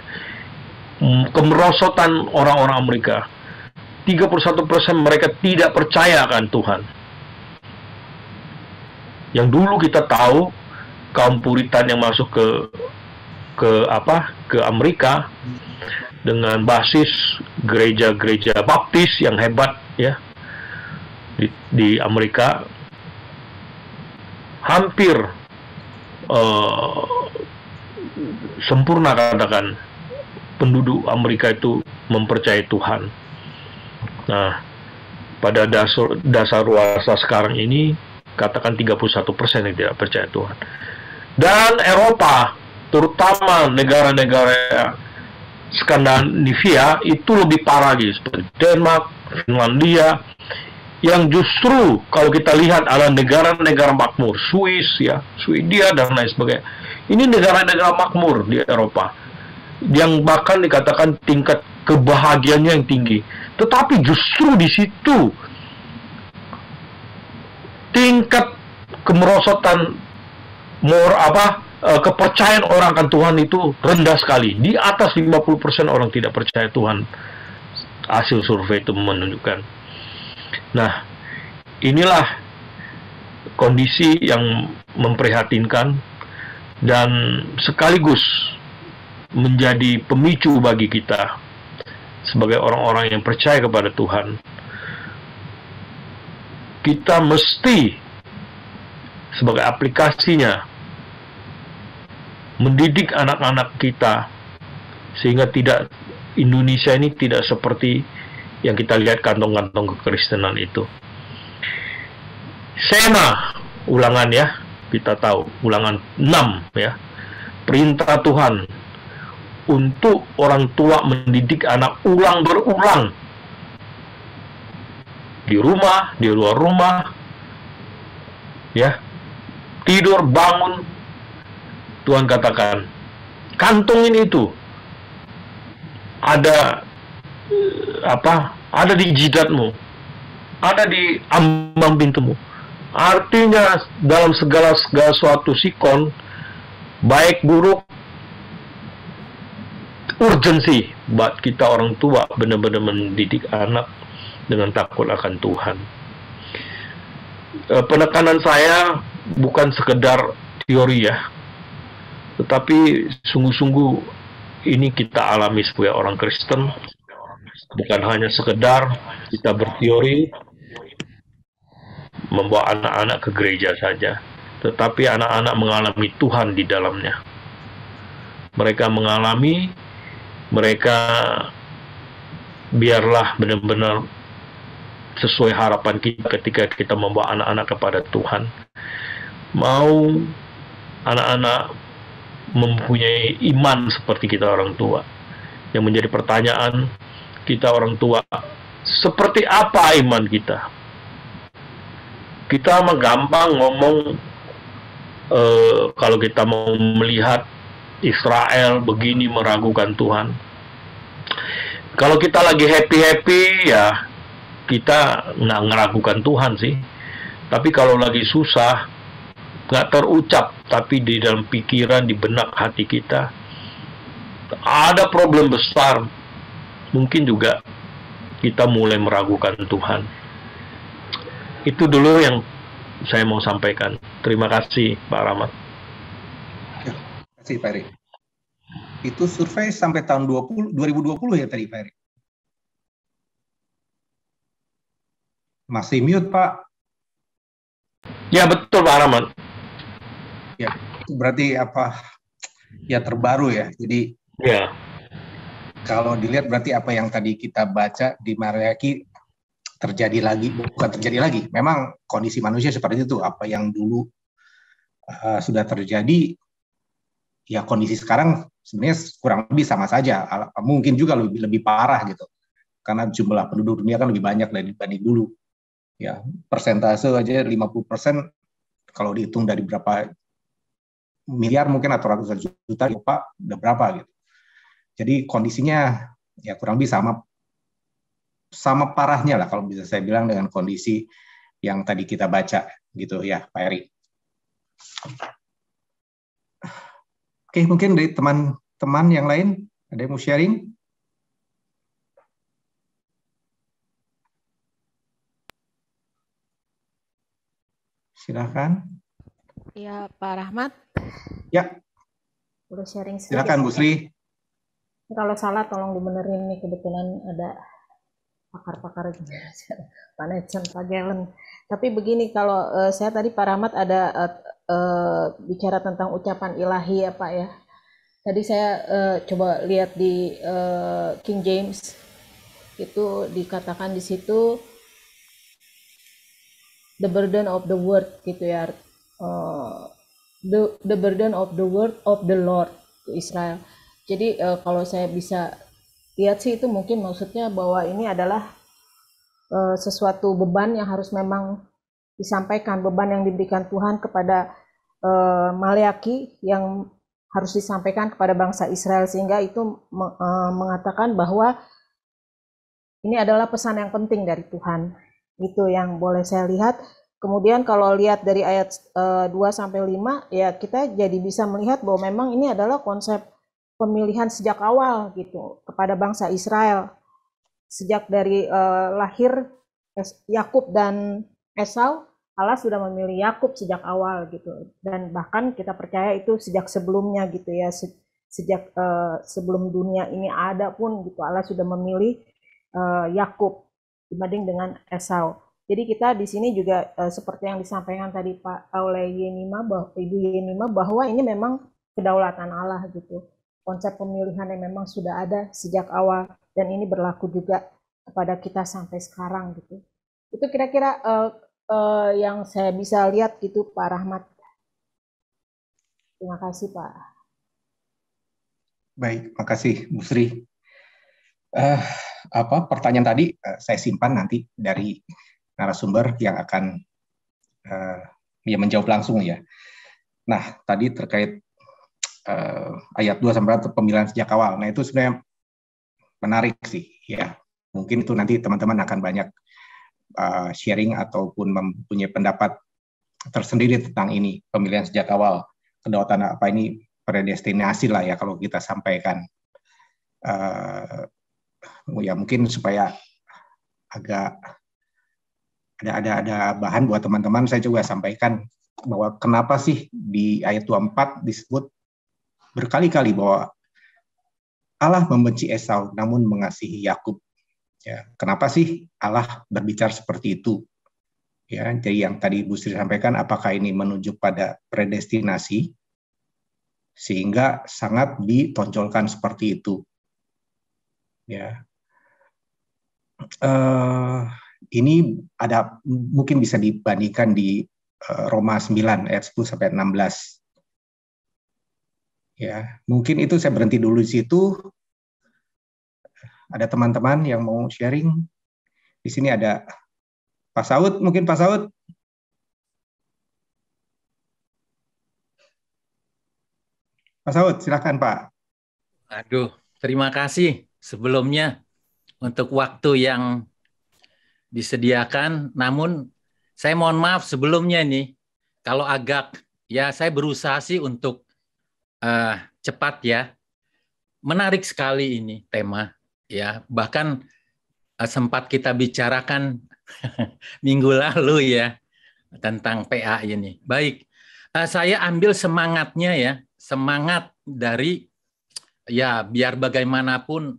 Kemerosotan orang-orang Amerika. 31% mereka tidak percaya akan Tuhan. Yang dulu kita tahu kaum Puritan yang masuk ke Amerika dengan basis gereja-gereja baptis yang hebat ya. Di Amerika hampir sempurna katakan penduduk Amerika itu mempercayai Tuhan. Nah, pada dasar luasa sekarang ini katakan 31% yang tidak percaya Tuhan. Dan Eropa, terutama negara-negara Skandinavia, itu lebih parah lagi, seperti Denmark, Finlandia, yang justru kalau kita lihat adalah negara-negara makmur, Swiss ya, Swedia dan lain sebagainya. Ini negara-negara makmur di Eropa yang bahkan dikatakan tingkat kebahagiaannya yang tinggi. Tetapi justru di situ tingkat kemerosotan kepercayaan orang akan Tuhan itu rendah sekali. Di atas 50% orang tidak percaya Tuhan. Hasil survei itu menunjukkan. Nah, inilah kondisi yang memprihatinkan dan sekaligus menjadi pemicu bagi kita sebagai orang-orang yang percaya kepada Tuhan. Kita mesti sebagai aplikasinya mendidik anak-anak kita sehingga Indonesia ini tidak seperti yang kita lihat kantong-kantong kekristenan itu. Sema, ulangan ya, kita tahu, ulangan 6 ya. Perintah Tuhan untuk orang tua mendidik anak ulang berulang. Di rumah, di luar rumah, ya. Tidur, bangun, Tuhan katakan, kantongin itu. Ada di jidatmu, ada di ambang pintumu. Artinya dalam segala suatu sikon, baik buruk, urgensi buat kita orang tua benar-benar mendidik anak dengan takut akan Tuhan. Penekanan saya bukan sekedar teori ya, tetapi sungguh-sungguh ini kita alami sebagai orang Kristen. Bukan hanya sekedar kita berteori membawa anak-anak ke gereja saja, tetapi anak-anak mengalami Tuhan di dalamnya. Mereka mengalami, biarlah benar-benar sesuai harapan kita ketika kita membawa anak-anak kepada Tuhan. Mau anak-anak mempunyai iman seperti kita orang tua. Yang menjadi pertanyaan, kita orang tua, seperti apa iman kita? Kita gampang ngomong kalau kita mau melihat Israel begini meragukan Tuhan. Kalau kita lagi happy-happy ya kita nggak meragukan Tuhan sih. Tapi kalau lagi susah, nggak terucap, tapi di dalam pikiran, di benak hati kita ada problem besar, mungkin juga kita mulai meragukan Tuhan. Itu dulu yang saya mau sampaikan. Terima kasih Pak Rahmat. Ya, terima kasih Pak Eri. Itu survei sampai tahun 2020 ya tadi Pak Eri? Masih mute Pak. Ya betul Pak Rahmat. Ya, berarti apa? Ya terbaru ya. Jadi Ya. Kalau dilihat berarti apa yang tadi kita baca di Maleakhi terjadi lagi, bukan terjadi lagi. Memang kondisi manusia seperti itu. Apa yang dulu sudah terjadi, ya kondisi sekarang sebenarnya kurang lebih sama saja. Mungkin juga lebih parah gitu. Karena jumlah penduduk dunia kan lebih banyak dibanding dulu. Ya, persentase aja 50% kalau dihitung dari berapa miliar mungkin atau ratusan juta, ya Pak, udah berapa gitu. Jadi kondisinya ya kurang lebih sama parahnya lah kalau bisa saya bilang dengan kondisi yang tadi kita baca gitu ya Pak Eri. Oke, mungkin dari teman-teman yang lain ada yang mau sharing? Silakan. Ya, Pak Rahmat. Ya. Boleh sharing sedikit. Silakan Bu Sri. Kalau salah tolong dibenerin nih, kebetulan ada pakar-pakar Pak Netson, Pak Galen. Tapi begini, kalau saya tadi Pak Rahmat ada bicara tentang ucapan ilahi ya Pak ya. Tadi saya coba lihat di King James, itu dikatakan di situ the burden of the word gitu ya, the burden of the word of the Lord to Israel. Jadi kalau saya bisa lihat sih itu mungkin maksudnya bahwa ini adalah sesuatu beban yang harus memang disampaikan, beban yang diberikan Tuhan kepada Maleakhi yang harus disampaikan kepada bangsa Israel, sehingga itu mengatakan bahwa ini adalah pesan yang penting dari Tuhan. Itu yang boleh saya lihat. Kemudian kalau lihat dari ayat 2-5 ya kita jadi bisa melihat bahwa memang ini adalah konsep pemilihan sejak awal gitu kepada bangsa Israel. Sejak dari lahir Yakub dan Esau, Allah sudah memilih Yakub sejak awal gitu. Dan bahkan kita percaya itu sejak sebelumnya gitu ya, sejak sebelum dunia ini ada pun gitu Allah sudah memilih Yakub dibanding dengan Esau. Jadi kita di sini juga seperti yang disampaikan tadi Pak oleh Ibu Yenima bahwa ini memang kedaulatan Allah gitu. Konsep pemilihan yang memang sudah ada sejak awal dan ini berlaku juga kepada kita sampai sekarang gitu. Itu kira-kira yang saya bisa lihat gitu Pak Rahmat. Terima kasih Pak. Baik, makasih Bu Sri. Pertanyaan tadi saya simpan nanti dari narasumber yang akan menjawab langsung ya. Nah, tadi terkait ayat 2-4 pemilihan sejak awal. Nah, itu sebenarnya menarik sih ya. Mungkin itu nanti teman-teman akan banyak sharing ataupun mempunyai pendapat tersendiri tentang ini, pemilihan sejak awal. Kedaulatan apa ini, predestinasi lah ya kalau kita sampaikan. Ya mungkin supaya agak ada bahan buat teman-teman, saya juga sampaikan bahwa kenapa sih di ayat 24 disebut berkali-kali bahwa Allah membenci Esau namun mengasihi Yakub. Ya, kenapa sih Allah berbicara seperti itu? Ya, jadi yang tadi Bu Sri sampaikan, apakah ini menunjuk pada predestinasi sehingga sangat ditonjolkan seperti itu? Ya, ini ada mungkin bisa dibandingkan di Roma 9 ayat 10-16. Ya, mungkin itu saya berhenti dulu di situ. Ada teman-teman yang mau sharing? Di sini ada Pak Saud, mungkin Pak Saud. Pak Saud, silakan Pak. Aduh, terima kasih sebelumnya untuk waktu yang disediakan. Namun saya mohon maaf sebelumnya nih, kalau agak ya saya berusaha sih untuk cepat ya. Menarik sekali ini tema ya. Bahkan sempat kita bicarakan minggu lalu ya tentang PA ini. Baik, saya ambil semangatnya ya, semangat dari ya biar bagaimanapun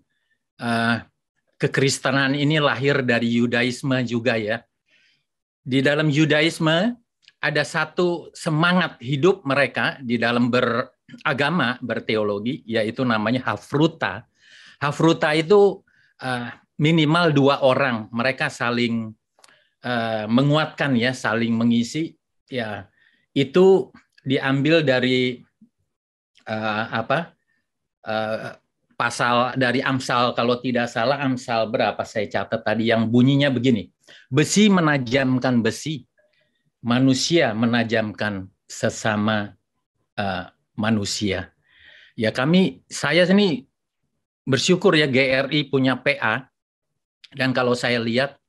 kekristenan ini lahir dari Yudaisme juga ya. Di dalam Yudaisme ada satu semangat hidup mereka di dalam beragama, berteologi, yaitu namanya hafruta. Hafruta itu minimal 2 orang, mereka saling menguatkan ya, saling mengisi ya. Itu diambil dari pasal dari Amsal, kalau tidak salah Amsal berapa saya catat tadi, yang bunyinya begini, besi menajamkan besi, manusia menajamkan sesama manusia. Ya saya ini bersyukur ya GRI punya PA, dan kalau saya lihat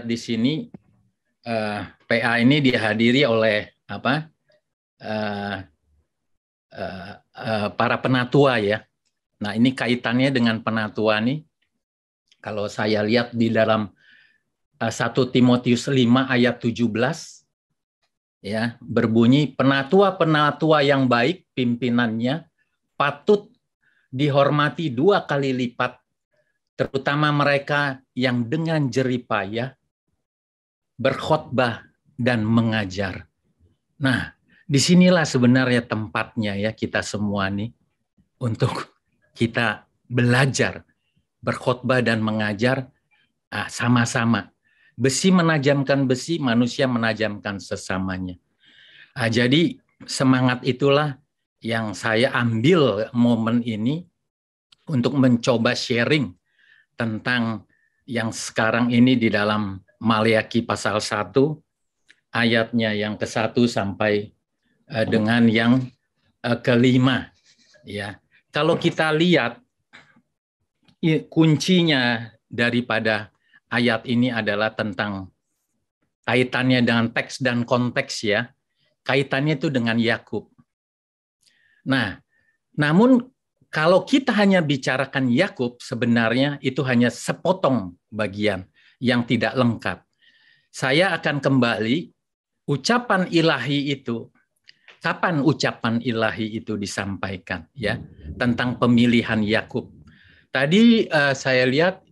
di sini PA ini dihadiri oleh para penatua ya. Nah ini kaitannya dengan penatua nih. Kalau saya lihat di dalam 1 Timotius 5 ayat 17 ya, berbunyi, penatua-penatua yang baik pimpinannya patut dihormati 2 kali lipat, terutama mereka yang dengan jerih payah berkhotbah dan mengajar. Nah, disinilah sebenarnya tempatnya ya kita semua nih untuk kita belajar berkhotbah dan mengajar sama-sama. Besi menajamkan besi, manusia menajamkan sesamanya. Jadi semangat itulah yang saya ambil momen ini untuk mencoba sharing tentang yang sekarang ini di dalam Maleakhi pasal 1 ayatnya yang ke-1 sampai dengan yang ke-5 ya. Kalau kita lihat kuncinya daripada ayat ini adalah tentang kaitannya dengan teks dan konteks ya. Kaitannya itu dengan Yakub. Nah, namun kalau kita hanya bicarakan Yakub, sebenarnya itu hanya sepotong bagian yang tidak lengkap. Saya akan kembali ucapan ilahi itu. Kapan ucapan ilahi itu disampaikan ya tentang pemilihan Yakub? Tadi saya lihat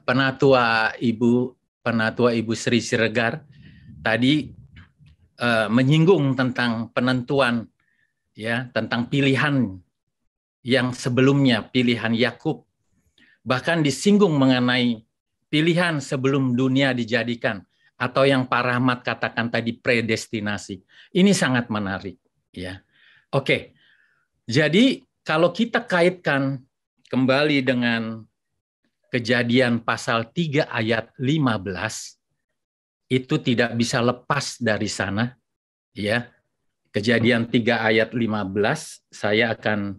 penatua Ibu Sri Siregar tadi menyinggung tentang penentuan ya, tentang pilihan yang sebelumnya, pilihan Yakub. Bahkan disinggung mengenai pilihan sebelum dunia dijadikan, atau yang Pak Rahmat katakan tadi predestinasi. Ini sangat menarik ya. Oke. Jadi kalau kita kaitkan kembali dengan Kejadian pasal 3 ayat 15, itu tidak bisa lepas dari sana ya. Kejadian 3 ayat 15 saya akan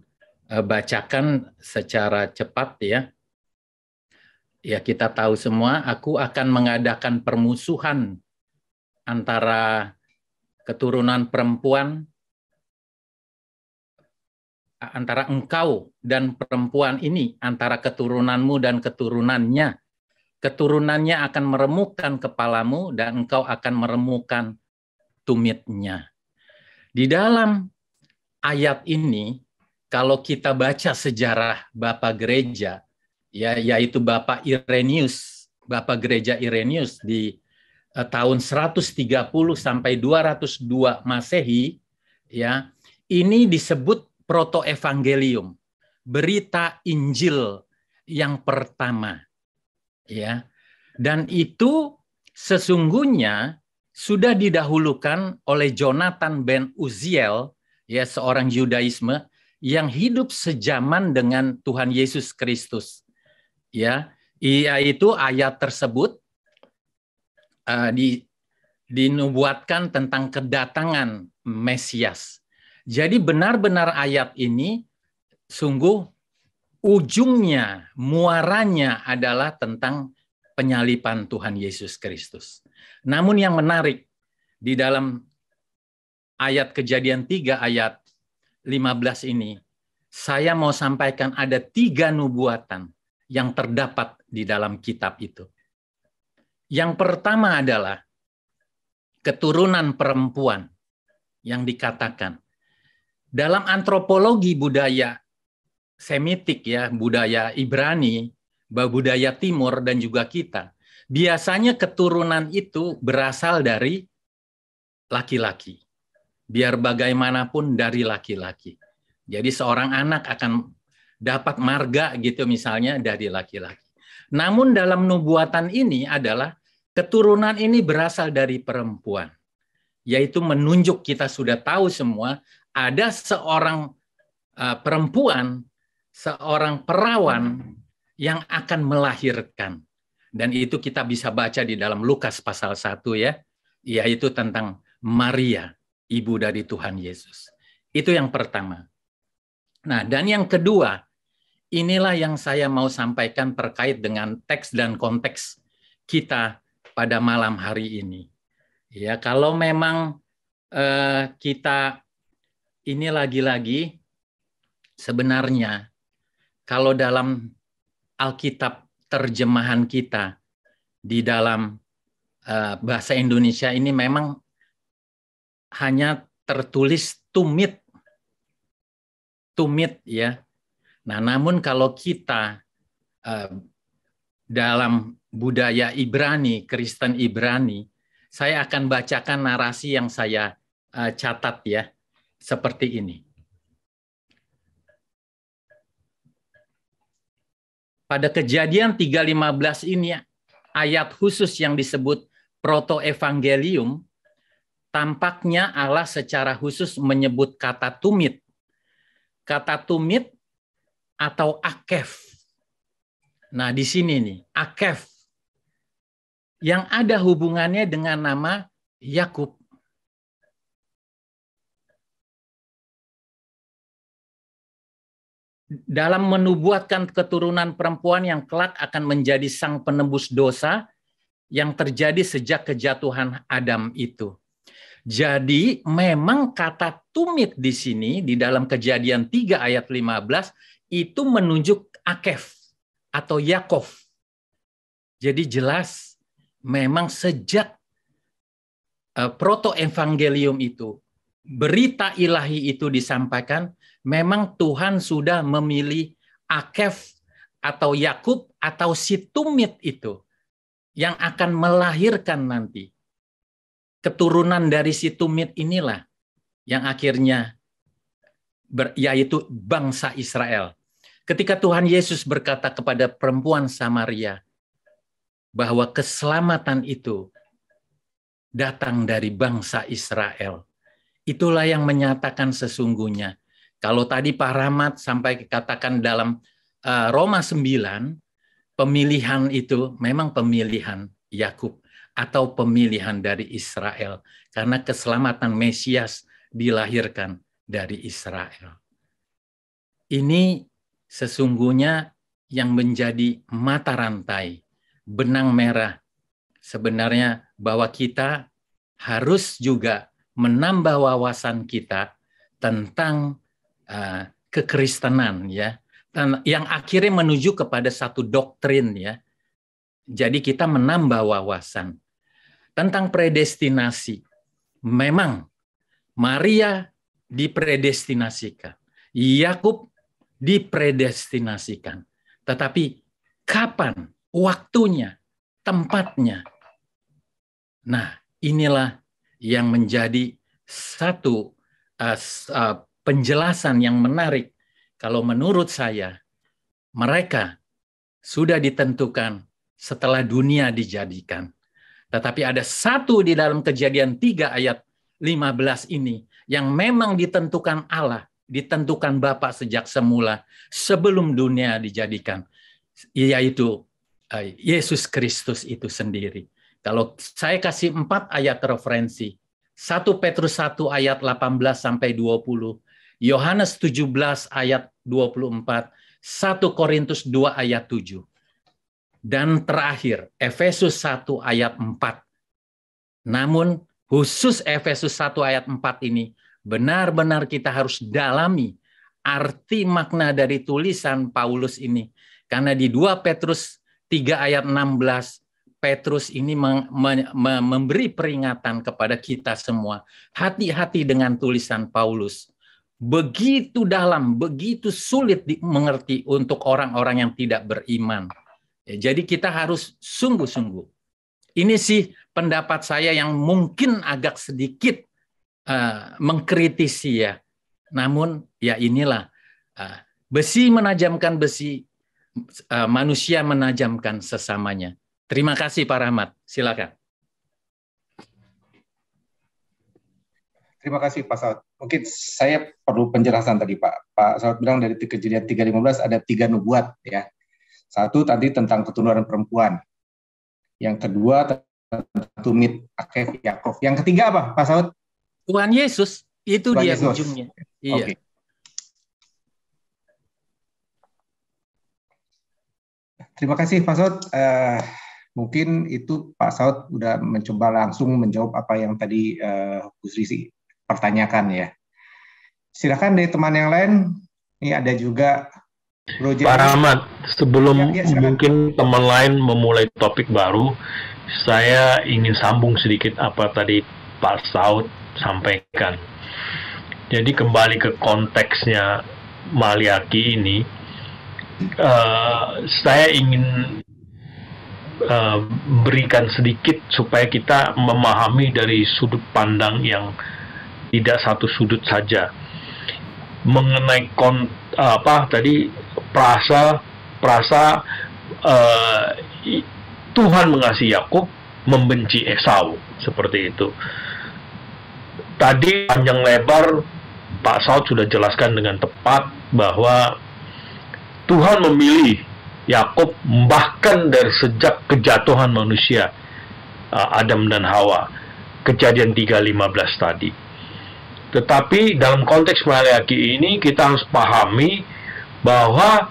bacakan secara cepat ya. Ya kita tahu semua, aku akan mengadakan permusuhan antara keturunan perempuan, antara engkau dan perempuan ini, antara keturunanmu dan keturunannya. Keturunannya akan meremukkan kepalamu dan engkau akan meremukkan tumitnya. Di dalam ayat ini, kalau kita baca sejarah Bapak Gereja, ya, yaitu Bapak Irenaeus, Bapak Gereja Irenaeus di tahun 130 sampai 202 Masehi, ya, ini disebut protoevangelium, berita Injil yang pertama, ya, dan itu sesungguhnya sudah didahulukan oleh Jonathan ben Uziel, ya, seorang Yudaisme yang hidup sejaman dengan Tuhan Yesus Kristus, ya, yaitu ayat tersebut dinubuatkan tentang kedatangan Mesias. Jadi benar-benar ayat ini sungguh ujungnya, muaranya adalah tentang penyaliban Tuhan Yesus Kristus. Namun yang menarik di dalam ayat Kejadian 3 ayat 15 ini, saya mau sampaikan ada 3 nubuatan yang terdapat di dalam kitab itu. Yang pertama adalah keturunan perempuan yang dikatakan. Dalam antropologi budaya Semitik ya, budaya Ibrani, budaya Timur dan juga kita, biasanya keturunan itu berasal dari laki-laki. Biar bagaimanapun dari laki-laki. Jadi seorang anak akan dapat marga gitu misalnya dari laki-laki. Namun dalam nubuatan ini adalah keturunan ini berasal dari perempuan. Yaitu menunjuk, kita sudah tahu semua, ada seorang perempuan, seorang perawan yang akan melahirkan. Dan itu kita bisa baca di dalam Lukas pasal 1 ya, yaitu tentang Maria, ibu dari Tuhan Yesus. Itu yang pertama. Nah, dan yang kedua, inilah yang saya mau sampaikan terkait dengan teks dan konteks kita pada malam hari ini. Ya, kalau memang kita ini lagi-lagi sebenarnya kalau dalam Alkitab terjemahan kita di dalam bahasa Indonesia ini memang hanya tertulis tumit ya. Nah, namun kalau kita dalam budaya Ibrani, Kristen Ibrani, saya akan bacakan narasi yang saya catat ya, seperti ini. Pada Kejadian 3:15 ini, ayat khusus yang disebut proto-evangelium, tampaknya Allah secara khusus menyebut kata tumit. Kata tumit atau akef. Nah, di sini nih, akef. Yang ada hubungannya dengan nama Yakub. Dalam menubuatkan keturunan perempuan yang kelak akan menjadi sang penebus dosa yang terjadi sejak kejatuhan Adam itu. Jadi memang kata tumit di sini di dalam Kejadian 3 ayat 15 itu menunjuk akef atau Yakov. Jadi jelas memang sejak proto-evangelium itu, berita ilahi itu disampaikan, memang Tuhan sudah memilih akef atau Yakub atau si tumit itu yang akan melahirkan nanti. Keturunan dari si tumit inilah yang akhirnya yaitu bangsa Israel. Ketika Tuhan Yesus berkata kepada perempuan Samaria bahwa keselamatan itu datang dari bangsa Israel. Itulah yang menyatakan sesungguhnya. Kalau tadi Pak Rahmat sampai katakan dalam Roma 9, pemilihan itu memang pemilihan Yakub atau pemilihan dari Israel. Karena keselamatan Mesias dilahirkan dari Israel. Ini sesungguhnya yang menjadi mata rantai, benang merah. Sebenarnya bahwa kita harus juga menambah wawasan kita tentang kekristenan ya, yang akhirnya menuju kepada satu doktrin ya. Jadi kita menambah wawasan tentang predestinasi. Memang Maria dipredestinasikan, Yakub dipredestinasikan. Tetapi kapan, waktunya, tempatnya. Nah, inilah yang menjadi satu penjelasan yang menarik. Kalau menurut saya, mereka sudah ditentukan setelah dunia dijadikan. Tetapi ada satu di dalam Kejadian 3 ayat 15 ini yang memang ditentukan Allah, ditentukan Bapa sejak semula sebelum dunia dijadikan, yaitu Yesus Kristus itu sendiri. Kalau saya kasih 4 ayat referensi, 1 Petrus 1 ayat 18 sampai 20, Yohanes 17 ayat 24, 1 Korintus 2 ayat 7. Dan terakhir, Efesus 1 ayat 4. Namun khusus Efesus 1 ayat 4 ini, benar-benar kita harus dalami arti makna dari tulisan Paulus ini. Karena di 2 Petrus 3 ayat 16, Petrus ini memberi peringatan kepada kita semua. Hati-hati dengan tulisan Paulus. Begitu dalam, begitu sulit dimengerti untuk orang-orang yang tidak beriman. Jadi kita harus sungguh-sungguh. Ini sih pendapat saya yang mungkin agak sedikit mengkritisi ya. Namun ya inilah, besi menajamkan besi, manusia menajamkan sesamanya. Terima kasih Pak Rahmat, silakan. Terima kasih Pak Saud. Mungkin saya perlu penjelasan tadi Pak. Pak Saud bilang dari Kejadian 3:15 ada 3 nubuat ya. Satu tadi tentang keturunan perempuan. Yang kedua tentang tumit Akef Yakov. Yang ketiga apa Pak Saud? Tuhan Yesus, itu Tuhan dia Yesus. ujungnya. Iya. Okay. Terima kasih Pak Saud. Mungkin itu Pak Saud udah mencoba langsung menjawab apa yang tadi Gus Risi pertanyakan ya. Silakan dari teman yang lain. Ini ada juga Bro Pak Rahmat, sebelum ya, mungkin teman lain memulai topik baru, saya ingin sambung sedikit apa tadi Pak Saud sampaikan. Jadi kembali ke konteksnya Maliaki ini, saya ingin berikan sedikit supaya kita memahami dari sudut pandang yang tidak satu sudut saja mengenai prasa Tuhan mengasihi Yakub, membenci Esau, seperti itu. Tadi panjang lebar Pak Saud sudah jelaskan dengan tepat bahwa Tuhan memilih Yakub bahkan dari sejak kejatuhan manusia, Adam dan Hawa, Kejadian 3:15 tadi. Tetapi dalam konteks Maliaki ini kita harus pahami bahwa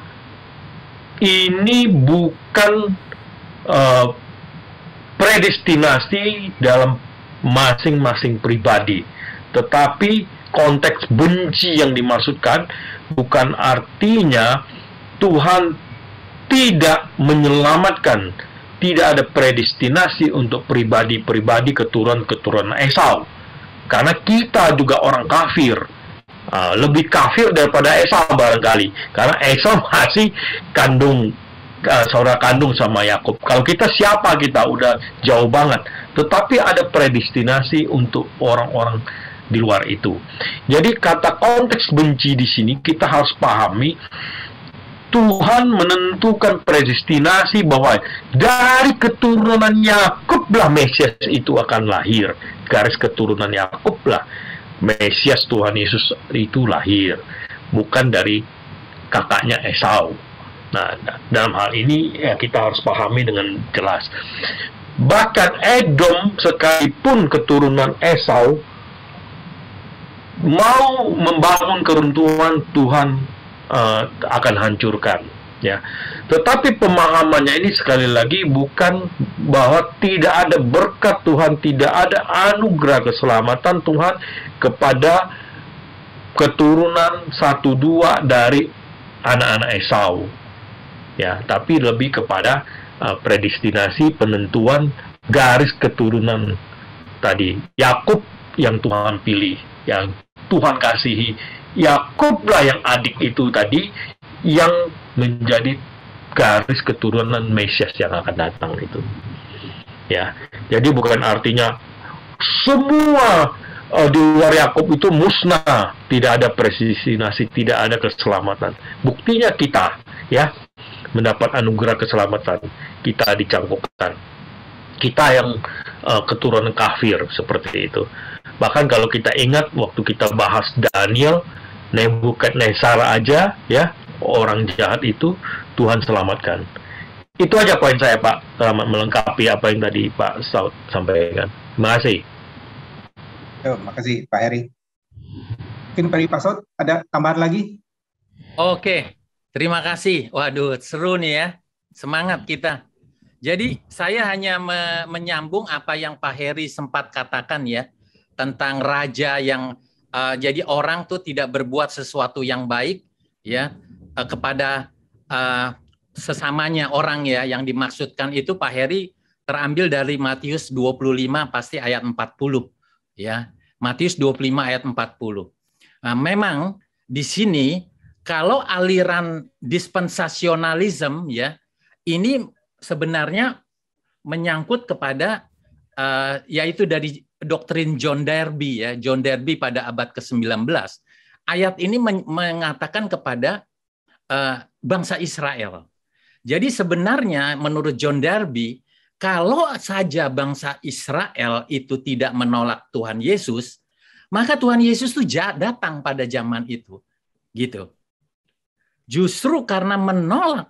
ini bukan predestinasi dalam masing-masing pribadi, tetapi konteks benci yang dimaksudkan bukan artinya Tuhan tidak menyelamatkan, tidak ada predestinasi untuk pribadi-pribadi keturunan Esau. Karena kita juga orang kafir, lebih kafir daripada Esau barangkali, karena Esau masih saudara kandung sama Yakub. Kalau kita siapa, kita udah jauh banget. Tetapi ada predestinasi untuk orang-orang di luar itu. Jadi kata konteks benci di sini kita harus pahami, Tuhan menentukan predestinasi bahwa dari keturunan Yakublah Mesias itu akan lahir. Garis keturunan Yakublah Mesias Tuhan Yesus itu lahir, bukan dari kakaknya Esau. Nah, dalam hal ini ya kita harus pahami dengan jelas. Bahkan Edom sekalipun keturunan Esau mau membangun keruntuhan, Tuhan akan hancurkan. Ya, tetapi pemahamannya ini sekali lagi bukan bahwa tidak ada berkat Tuhan, tidak ada anugerah keselamatan Tuhan kepada keturunan 1-2 dari anak-anak Esau. Ya, tapi lebih kepada predestinasi penentuan garis keturunan tadi. Yakub yang Tuhan pilih, yang Tuhan kasihi. Yakublah yang adik itu tadi yang menjadi garis keturunan Mesias yang akan datang itu. Ya, jadi bukan artinya semua di luar Yakub itu musnah, tidak ada predestinasi, tidak ada keselamatan. Buktinya kita, ya, mendapat anugerah keselamatan, kita dicangkokkan. Kita yang keturunan kafir seperti itu. Bahkan kalau kita ingat waktu kita bahas Daniel, Nebukadnezar aja, ya, orang jahat itu Tuhan selamatkan. Itu aja poin saya, Pak, melengkapi apa yang tadi Pak Saud sampaikan. Terima kasih. Terima kasih Pak Heri. Mungkin dari Pak Saud ada tambahan lagi? Oke, terima kasih. Waduh, seru nih ya. Semangat kita. Jadi saya hanya menyambung apa yang Pak Heri sempat katakan ya, tentang raja yang jadi orang tuh tidak berbuat sesuatu yang baik ya kepada sesamanya orang ya, yang dimaksudkan itu Pak Heri terambil dari Matius 25 pasti ayat 40 ya. Matius 25 ayat 40. Nah, memang di sini kalau aliran dispensasionalism ya, ini sebenarnya menyangkut kepada yaitu dari doktrin John Darby ya, John Darby pada abad ke-19. Ayat ini mengatakan kepada bangsa Israel. Jadi sebenarnya menurut John Darby, kalau saja bangsa Israel itu tidak menolak Tuhan Yesus, maka Tuhan Yesus itu datang pada zaman itu. Gitu. Justru karena menolak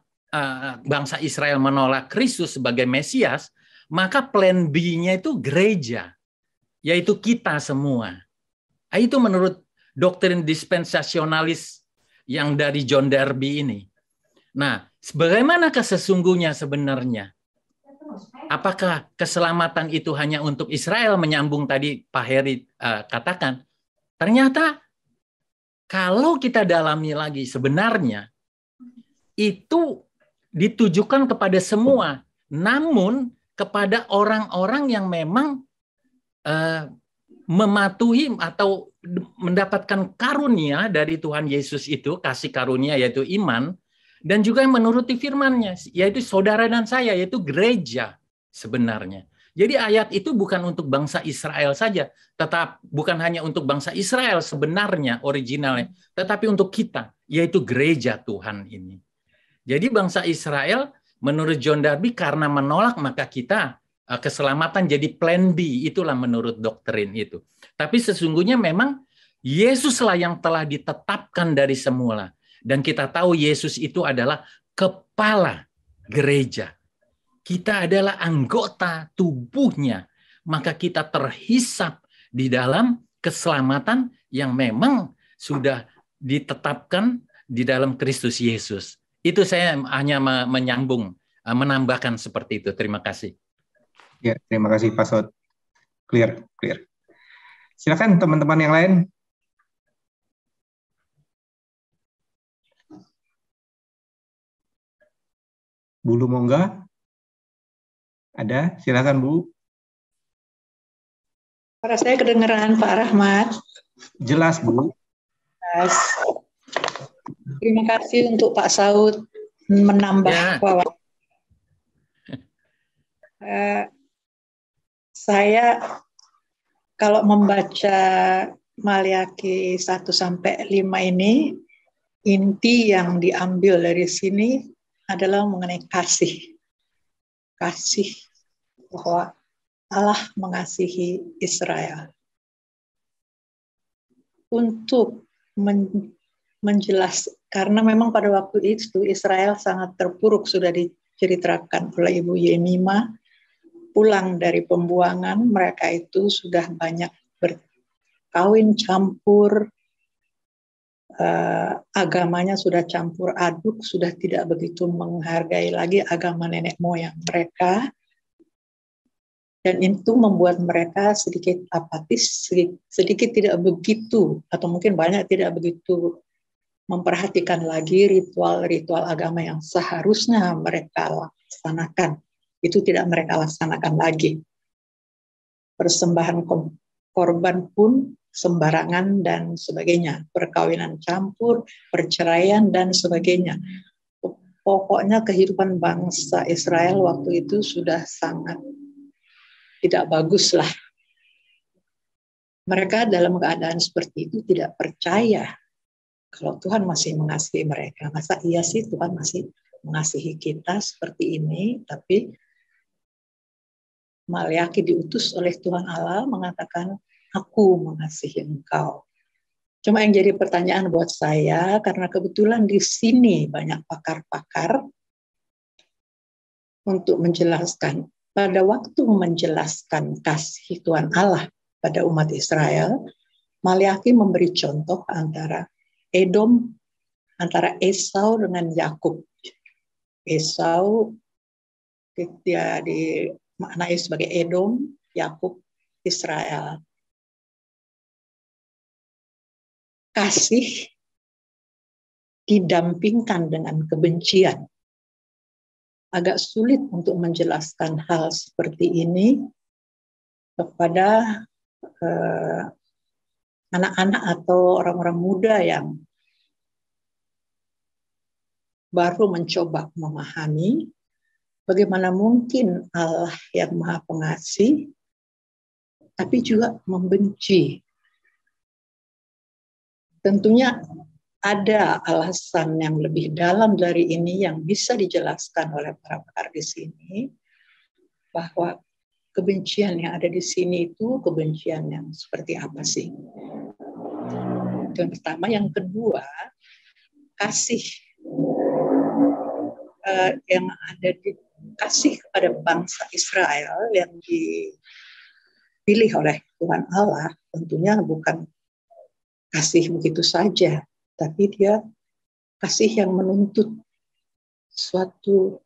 bangsa Israel menolak Kristus sebagai Mesias, maka plan B-nya itu gereja, yaitu kita semua. Itu menurut doktrin dispensasionalis yang dari John Darby ini. Nah, bagaimanakah sesungguhnya sebenarnya? Apakah keselamatan itu hanya untuk Israel, menyambung tadi Pak Heri katakan? Ternyata kalau kita dalami lagi sebenarnya itu ditujukan kepada semua, namun kepada orang-orang yang memang mematuhi atau mendapatkan karunia dari Tuhan Yesus itu, kasih karunia yaitu iman, dan juga yang menuruti firman-Nya, yaitu saudara dan saya, yaitu gereja sebenarnya. Jadi ayat itu bukan untuk bangsa Israel saja, tetap bukan hanya untuk bangsa Israel sebenarnya originalnya, tetapi untuk kita, yaitu gereja Tuhan ini. Jadi bangsa Israel menurut John Darby karena menolak maka kita keselamatan jadi plan B, itulah menurut doktrin itu. Tapi sesungguhnya memang Yesuslah yang telah ditetapkan dari semula. Dan kita tahu Yesus itu adalah kepala gereja. Kita adalah anggota tubuhnya. Maka kita terhisap di dalam keselamatan yang memang sudah ditetapkan di dalam Kristus Yesus. Itu saya hanya menyambung, menambahkan seperti itu. Terima kasih. Ya, terima kasih Pak Sot. Clear. Silakan teman-teman yang lain. Bu Lumongga? Ada? Silakan Bu. Suara saya kedengeran Pak Rahmat. Jelas Bu. Jelas. Terima kasih untuk Pak Saud menambah wawasan. Saya kalau membaca Maliaki 1-5 ini, inti yang diambil dari sini adalah mengenai kasih. Kasih bahwa Allah mengasihi Israel. Untuk menjelaskan, karena memang pada waktu itu Israel sangat terpuruk, sudah diceritakan oleh Ibu Yemima. Pulang dari pembuangan, mereka itu sudah banyak berkawin campur, agamanya sudah campur aduk, sudah tidak begitu menghargai lagi agama nenek moyang mereka, dan itu membuat mereka sedikit apatis, sedikit tidak begitu, atau mungkin banyak tidak begitu memperhatikan lagi ritual-ritual agama yang seharusnya mereka laksanakan. Itu tidak mereka laksanakan lagi. Persembahan korban pun sembarangan dan sebagainya. Perkawinan campur, perceraian dan sebagainya. Pokoknya kehidupan bangsa Israel waktu itu sudah sangat tidak bagus lah. Mereka dalam keadaan seperti itu tidak percaya kalau Tuhan masih mengasihi mereka. Masa iya sih Tuhan masih mengasihi kita seperti ini, tapi Maliaki diutus oleh Tuhan Allah mengatakan, aku mengasihi engkau. Cuma yang jadi pertanyaan buat saya, karena kebetulan di sini banyak pakar-pakar untuk menjelaskan. Pada waktu menjelaskan kasih Tuhan Allah pada umat Israel, Maliaki memberi contoh antara Edom, antara Esau dengan Yakub. Esau dia dimaknai sebagai Edom, Yakub, Israel. Kasih didampingkan dengan kebencian. agak sulit untuk menjelaskan hal seperti ini kepada anak-anak atau orang-orang muda yang baru mencoba memahami bagaimana mungkin Allah yang Maha Pengasih, tapi juga membenci. Tentunya ada alasan yang lebih dalam dari ini yang bisa dijelaskan oleh para pakar di sini, bahwa kebencian yang ada di sini itu kebencian yang seperti apa sih? Itu yang pertama. Yang kedua, kasih yang ada di kasih kepada bangsa Israel yang dipilih oleh Tuhan Allah tentunya bukan kasih begitu saja, tapi dia kasih yang menuntut suatu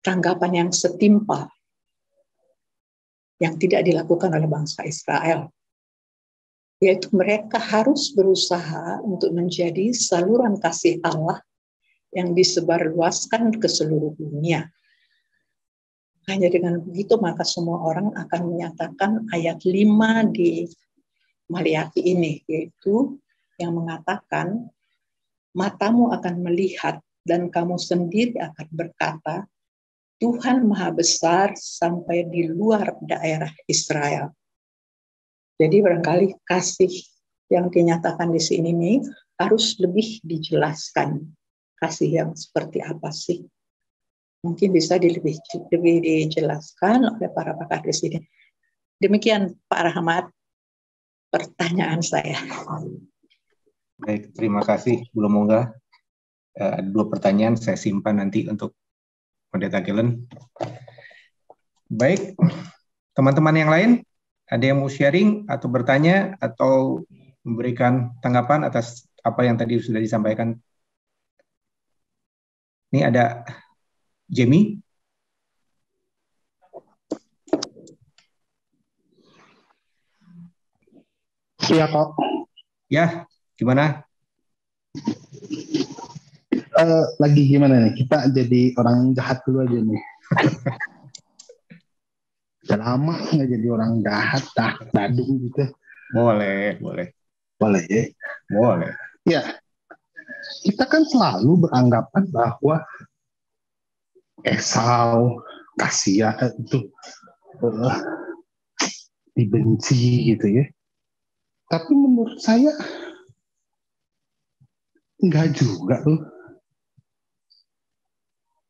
tanggapan yang setimpal yang tidak dilakukan oleh bangsa Israel, yaitu mereka harus berusaha untuk menjadi saluran kasih Allah yang disebarluaskan ke seluruh dunia. Hanya dengan begitu maka semua orang akan menyatakan ayat 5 di Maliaki ini, yaitu yang mengatakan, matamu akan melihat dan kamu sendiri akan berkata, Tuhan Maha Besar sampai di luar daerah Israel. Jadi barangkali kasih yang dinyatakan di sini nih harus lebih dijelaskan. Kasih yang seperti apa sih? Mungkin bisa lebih dijelaskan oleh para pakar di sini. Demikian Pak Rahmat, pertanyaan saya. Baik, terima kasih Bu Lomongga. Ada 2 pertanyaan, saya simpan nanti untuk Pendeta Gelen. Baik, teman-teman yang lain, ada yang mau sharing atau bertanya atau memberikan tanggapan atas apa yang tadi sudah disampaikan? Ini ada Jamie. Iya kok. Ya, gimana? Lagi gimana nih? Kita jadi orang jahat dulu aja nih. Udah lama nggak jadi orang jahat, badung gitu. Boleh. Boleh ya? Boleh. Ya, kita kan selalu beranggapan bahwa Esau, Kasia itu dibenci gitu ya. Tapi menurut saya enggak juga tuh.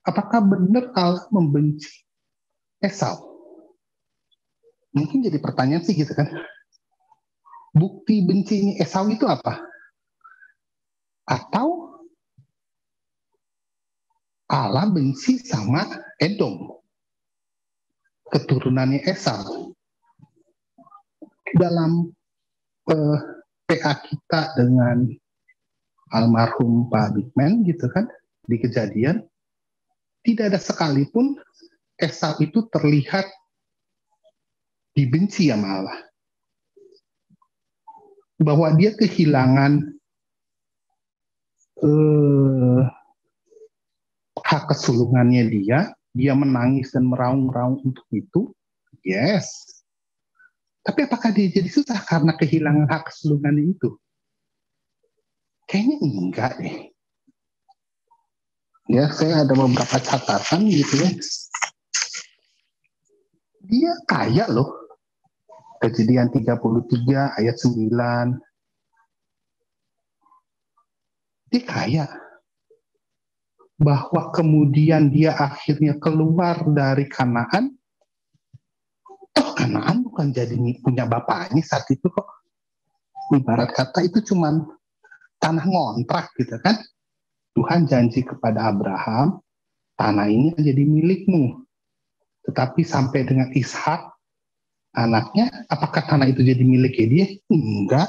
Apakah benar Allah membenci Esau? Mungkin jadi pertanyaan sih gitu kan. Bukti bencinya Esau itu apa? Atau Allah benci sama Edom, keturunannya Esau. Dalam PA kita dengan almarhum Pak Bigman gitu kan, di Kejadian, tidak ada sekalipun Esau itu terlihat dibenci sama Allah. Bahwa dia kehilangan hak kesulungannya dia menangis dan meraung-raung untuk itu, yes. Tapi apakah dia jadi susah karena kehilangan hak kesulungannya itu? Kayaknya enggak deh. Ya, saya ada beberapa catatan gitu ya. Dia kaya loh. Kejadian 33 ayat 9. Dia kaya. Bahwa kemudian dia akhirnya keluar dari Kanaan. Kanaan bukan jadi punya bapaknya saat itu kok. Ibarat kata itu cuman tanah ngontrak gitu kan. Tuhan janji kepada Abraham, tanah ini menjadi milikmu. Tetapi sampai dengan Ishak, anaknya, apakah tanah itu jadi miliknya dia? Enggak.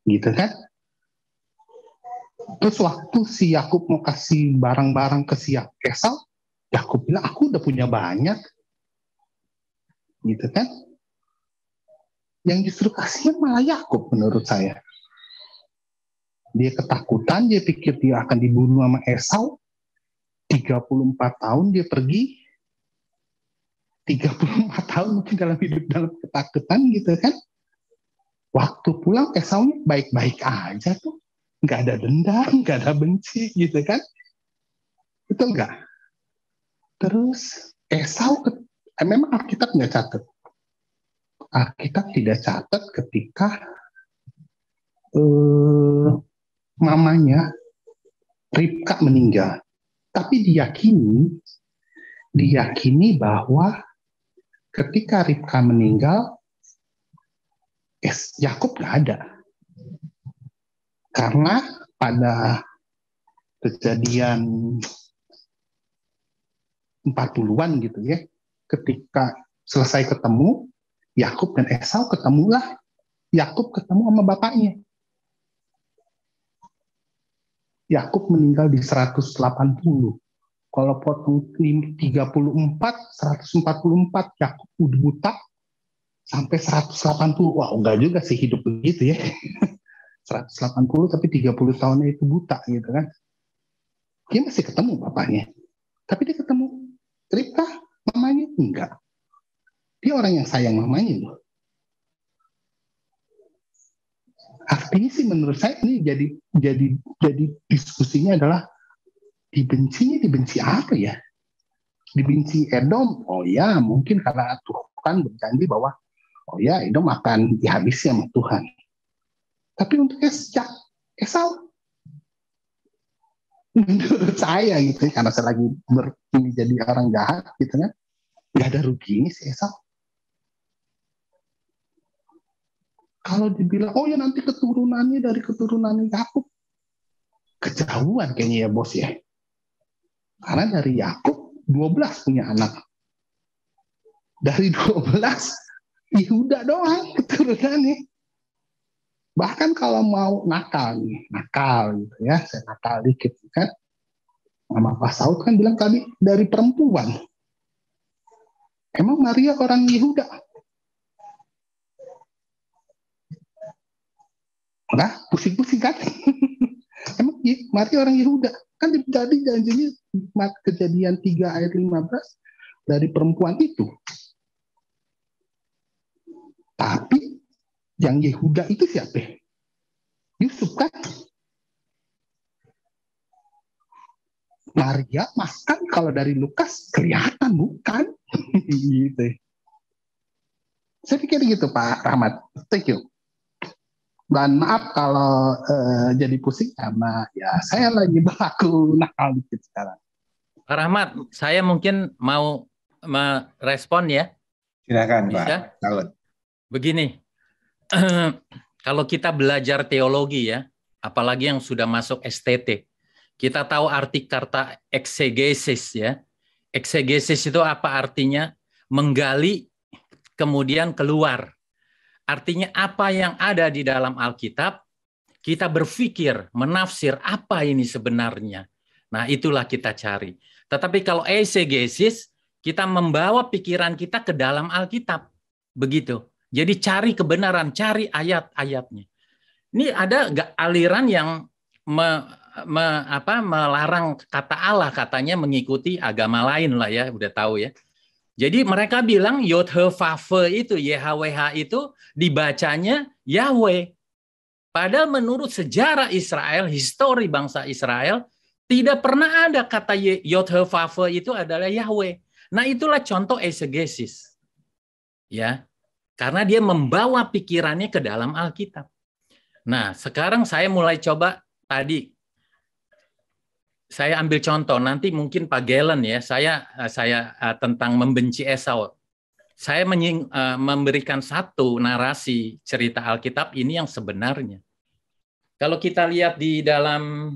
Gitu kan. Terus waktu si Yakub mau kasih barang-barang ke si Esau, Yakub bilang, aku udah punya banyak. Gitu kan. Yang justru kasihan malah Yakub menurut saya. Dia ketakutan, dia pikir dia akan dibunuh sama Esau. 34 tahun dia pergi, 34 tahun mungkin dalam hidup dalam ketakutan gitu kan. Waktu pulang Esau baik-baik aja tuh. Nggak ada dendam, nggak ada benci gitu kan. Betul nggak? Terus Esau, memang Alkitab nggak catat. Alkitab tidak catat ketika mamanya Ribka meninggal. Tapi diyakini bahwa ketika Ribka meninggal, Yakub nggak ada. Karena pada kejadian 40-an gitu ya, ketika selesai ketemu, Yakub dan Esau ketemulah. Yakub ketemu sama bapaknya. Yakub meninggal di 180. Kalau potong 34, 144, Yakub udah buta sampai 180. Wah, enggak juga sih hidup begitu ya. 180 tapi 30 tahunnya itu buta gitu kan. Dia masih ketemu bapaknya. Tapi dia ketemu Ribka, mamanya enggak. Dia orang yang sayang mamanya loh. Artinya sih menurut saya ini jadi diskusinya adalah dibenci apa ya? Dibenci Edom, oh ya mungkin karena Tuhan berjanji bahwa oh ya Edom akan dihabisi sama Tuhan. Tapi untuk Esau, menurut saya gitu, karena saya lagi jadi orang jahat gitu kan, nggak ada ruginya si Esau. Kalau dibilang, oh ya nanti keturunannya dari keturunan Yakub, kejauhan kayaknya ya bos ya. Karena dari Yakub 12 punya anak. Dari 12 Yehuda doang keturunannya. Bahkan kalau mau nakal gitu ya, saya nakal dikit kan. Mama Pak Saud kan bilang tadi dari perempuan. Emang Maria orang Yehuda? Nah, pusing-pusing kan? Emang Maria orang Yehuda? Kan tadi janjinya kejadian 3 ayat 15 dari perempuan itu. Tapi yang Yehuda itu siapa? Yusuf kan? Maria, mas kan kalau dari Lukas kelihatan bukan? Gitu. Saya pikir gitu Pak Rahmat. Thank you. Dan maaf kalau jadi pusing karena ya saya lagi berlaku nakal dikit sekarang. Pak Rahmat, saya mungkin mau merespon ya. Silakan Bisa? Pak Saud. Begini, kalau kita belajar teologi ya, apalagi yang sudah masuk STT, kita tahu arti kata eksegesis ya. Eksegesis itu apa artinya? Menggali kemudian keluar. Artinya apa yang ada di dalam Alkitab, kita berpikir, menafsir apa ini sebenarnya. Nah, itulah kita cari. Tetapi kalau eisegesis, kita membawa pikiran kita ke dalam Alkitab. Begitu. Jadi cari kebenaran, cari ayat-ayatnya. Ini ada nggak aliran yang melarang kata Allah, katanya mengikuti agama lain lah ya, udah tahu ya. Jadi mereka bilang Yod-He-Vav-He itu, YHWH itu dibacanya Yahweh. Padahal menurut sejarah Israel, histori bangsa Israel, tidak pernah ada kata Yod-He-Vav-He itu adalah Yahweh. Nah itulah contoh eisegesis. Ya, karena dia membawa pikirannya ke dalam Alkitab. Nah sekarang saya mulai coba tadi. Saya ambil contoh, nanti mungkin Pak Galen ya, saya tentang membenci Esau. Saya memberikan satu narasi cerita Alkitab ini yang sebenarnya. Kalau kita lihat di dalam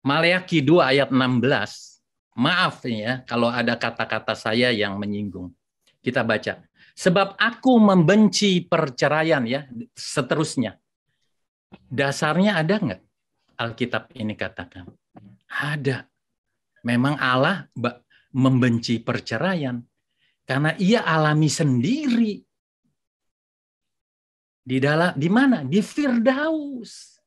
Maleakhi 2 ayat 16, maaf ya kalau ada kata-kata saya yang menyinggung. Kita baca, sebab aku membenci perceraian ya, seterusnya. Dasarnya ada nggak? Alkitab ini katakan ada. Memang Allah membenci perceraian karena ia alami sendiri di mana? Di Firdaus.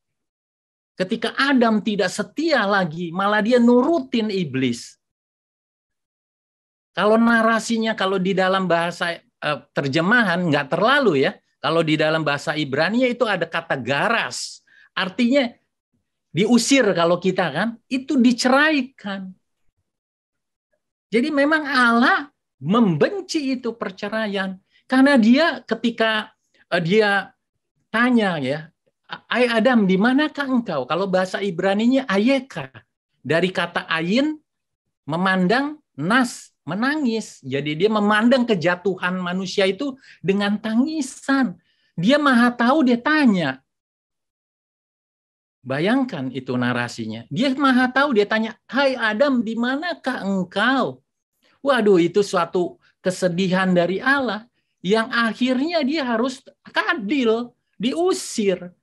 Ketika Adam tidak setia lagi, malah dia nurutin iblis. Kalau narasinya, kalau di dalam bahasa terjemahan, nggak terlalu ya. Kalau di dalam bahasa Ibrani itu ada kata garas. Artinya diusir kalau kita kan, itu diceraikan. Jadi memang Allah membenci itu perceraian. Karena dia ketika dia tanya ya, Ai Adam, di manakah engkau? Kalau bahasa Ibraninya ayeka. Dari kata ayin, memandang, nas, menangis. Jadi dia memandang kejatuhan manusia itu dengan tangisan. Dia maha tahu, dia tanya. Bayangkan itu narasinya. Dia maha tahu, dia tanya, hai Adam, di manakah engkau? Waduh, itu suatu kesedihan dari Allah. Yang akhirnya dia harus adil, diusir.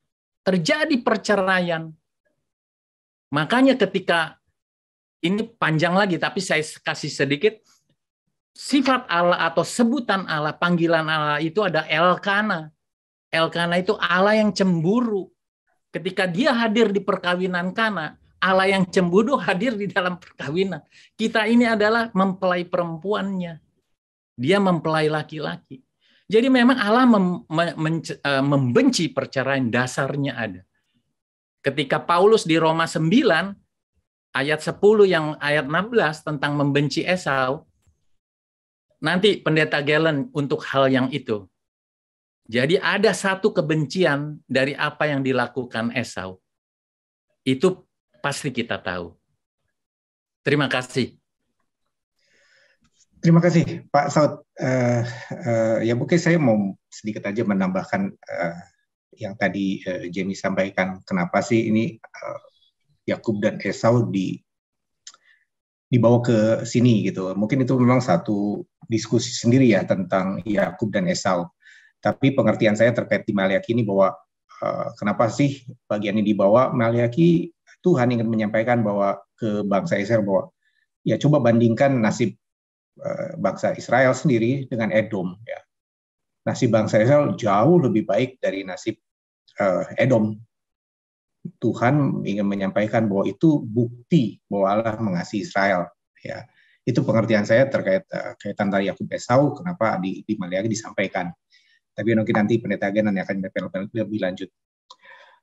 Terjadi perceraian. Makanya ketika, ini panjang lagi, tapi saya kasih sedikit, sifat Allah atau sebutan Allah, panggilan Allah itu ada Elkana. Elkana itu Allah yang cemburu. Ketika dia hadir di perkawinan Kana, Allah yang cemburu hadir di dalam perkawinan. Kita ini adalah mempelai perempuannya. Dia mempelai laki-laki. Jadi memang Allah membenci perceraian, dasarnya ada. Ketika Paulus di Roma 9, ayat 10 yang ayat 16 tentang membenci Esau, nanti Pendeta Galen untuk hal yang itu. Jadi ada satu kebencian dari apa yang dilakukan Esau. Itu pasti kita tahu. Terima kasih. Terima kasih Pak Saud. Ya mungkin saya mau sedikit aja menambahkan yang tadi Jamie sampaikan. Kenapa sih ini Yakub dan Esau dibawa ke sini gitu? Mungkin itu memang satu diskusi sendiri ya tentang Yakub dan Esau. Tapi pengertian saya terkait di Maleakhi ini bahwa kenapa sih bagian ini dibawa? Maleakhi, Tuhan ingin menyampaikan bahwa ke bangsa Israel bahwa ya coba bandingkan nasib bangsa Israel sendiri dengan Edom. Ya. Nasib bangsa Israel jauh lebih baik dari nasib Edom. Tuhan ingin menyampaikan bahwa itu bukti bahwa Allah mengasihi Israel. Ya. Itu pengertian saya terkait kaitan dari Yakub Esau, kenapa di Maleakhi disampaikan. Tapi mungkin nanti Pendeta Gen akan lebih lanjut.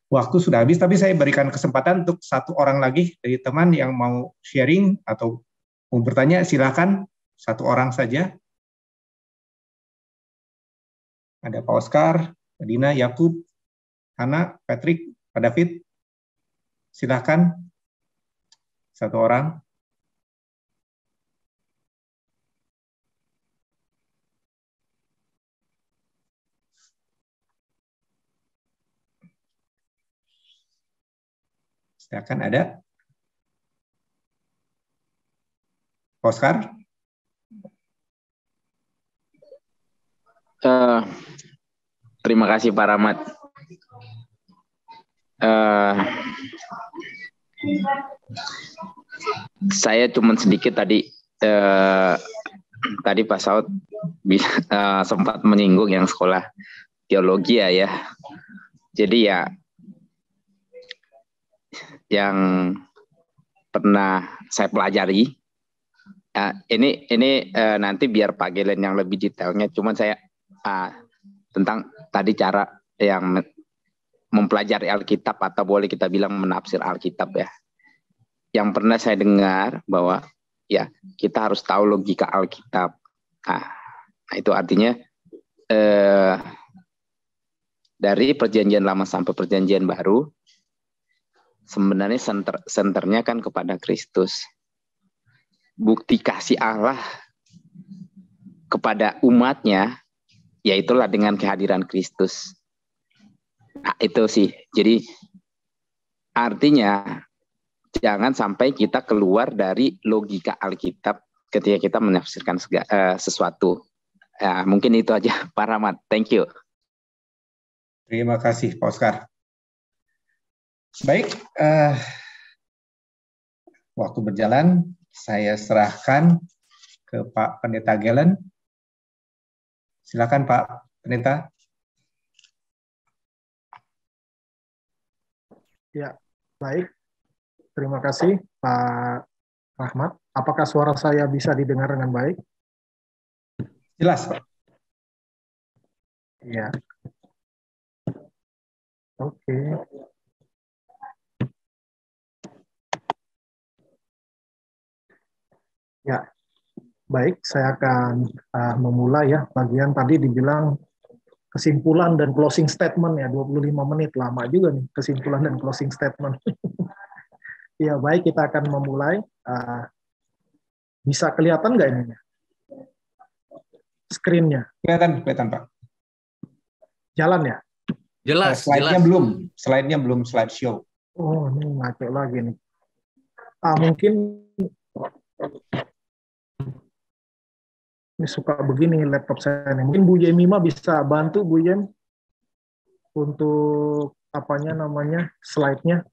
Waktu sudah habis, tapi saya berikan kesempatan untuk satu orang lagi dari teman yang mau sharing atau mau bertanya, silakan. Satu orang saja. Ada Pak Oscar, Pak Dina, Yakub, Hana, Patrick, Pak David. Silakan. Satu orang. Silakan, ada. Oscar. Terima kasih Pak Rahmat. Saya cuma sedikit tadi Pak Saud sempat menyinggung yang sekolah teologi ya. Jadi ya yang pernah saya pelajari. Ini nanti biar Pak Gelen yang lebih detailnya. Cuman saya tentang tadi cara yang mempelajari Alkitab atau boleh kita bilang menafsir Alkitab ya. Yang pernah saya dengar bahwa ya kita harus tahu logika Alkitab. Nah itu artinya dari Perjanjian Lama sampai Perjanjian Baru sebenarnya senternya kan kepada Kristus. Bukti kasih Allah kepada umatnya, yaitulah dengan kehadiran Kristus. Nah, itu sih. Jadi artinya jangan sampai kita keluar dari logika Alkitab ketika kita menafsirkan sesuatu. Ya, mungkin itu aja, Pak Rahmat. Thank you. Terima kasih, Pak Oscar. Baik, waktu berjalan. Saya serahkan ke Pak Pendeta Gelen. Silakan Pak Pendeta. Ya, Baik, terima kasih Pak Rahmat. Apakah suara saya bisa didengar dengan baik? Jelas, Pak. Iya. Oke. Ya, baik. Saya akan memulai ya. Bagian tadi dibilang kesimpulan dan closing statement ya, 25 menit. Lama juga nih kesimpulan dan closing statement. Ya, baik. Kita akan memulai. Bisa kelihatan nggak ini? Screen-nya? Kelihatan, Pak. Jalan ya? Jelas, slide-nya jelas. Slide-nya belum slideshow. Oh, ini ngaco lagi nih. Mungkin ini suka begini laptop saya nih. Mungkin Bu Yemima bisa bantu Bu Yem untuk namanya slide-nya.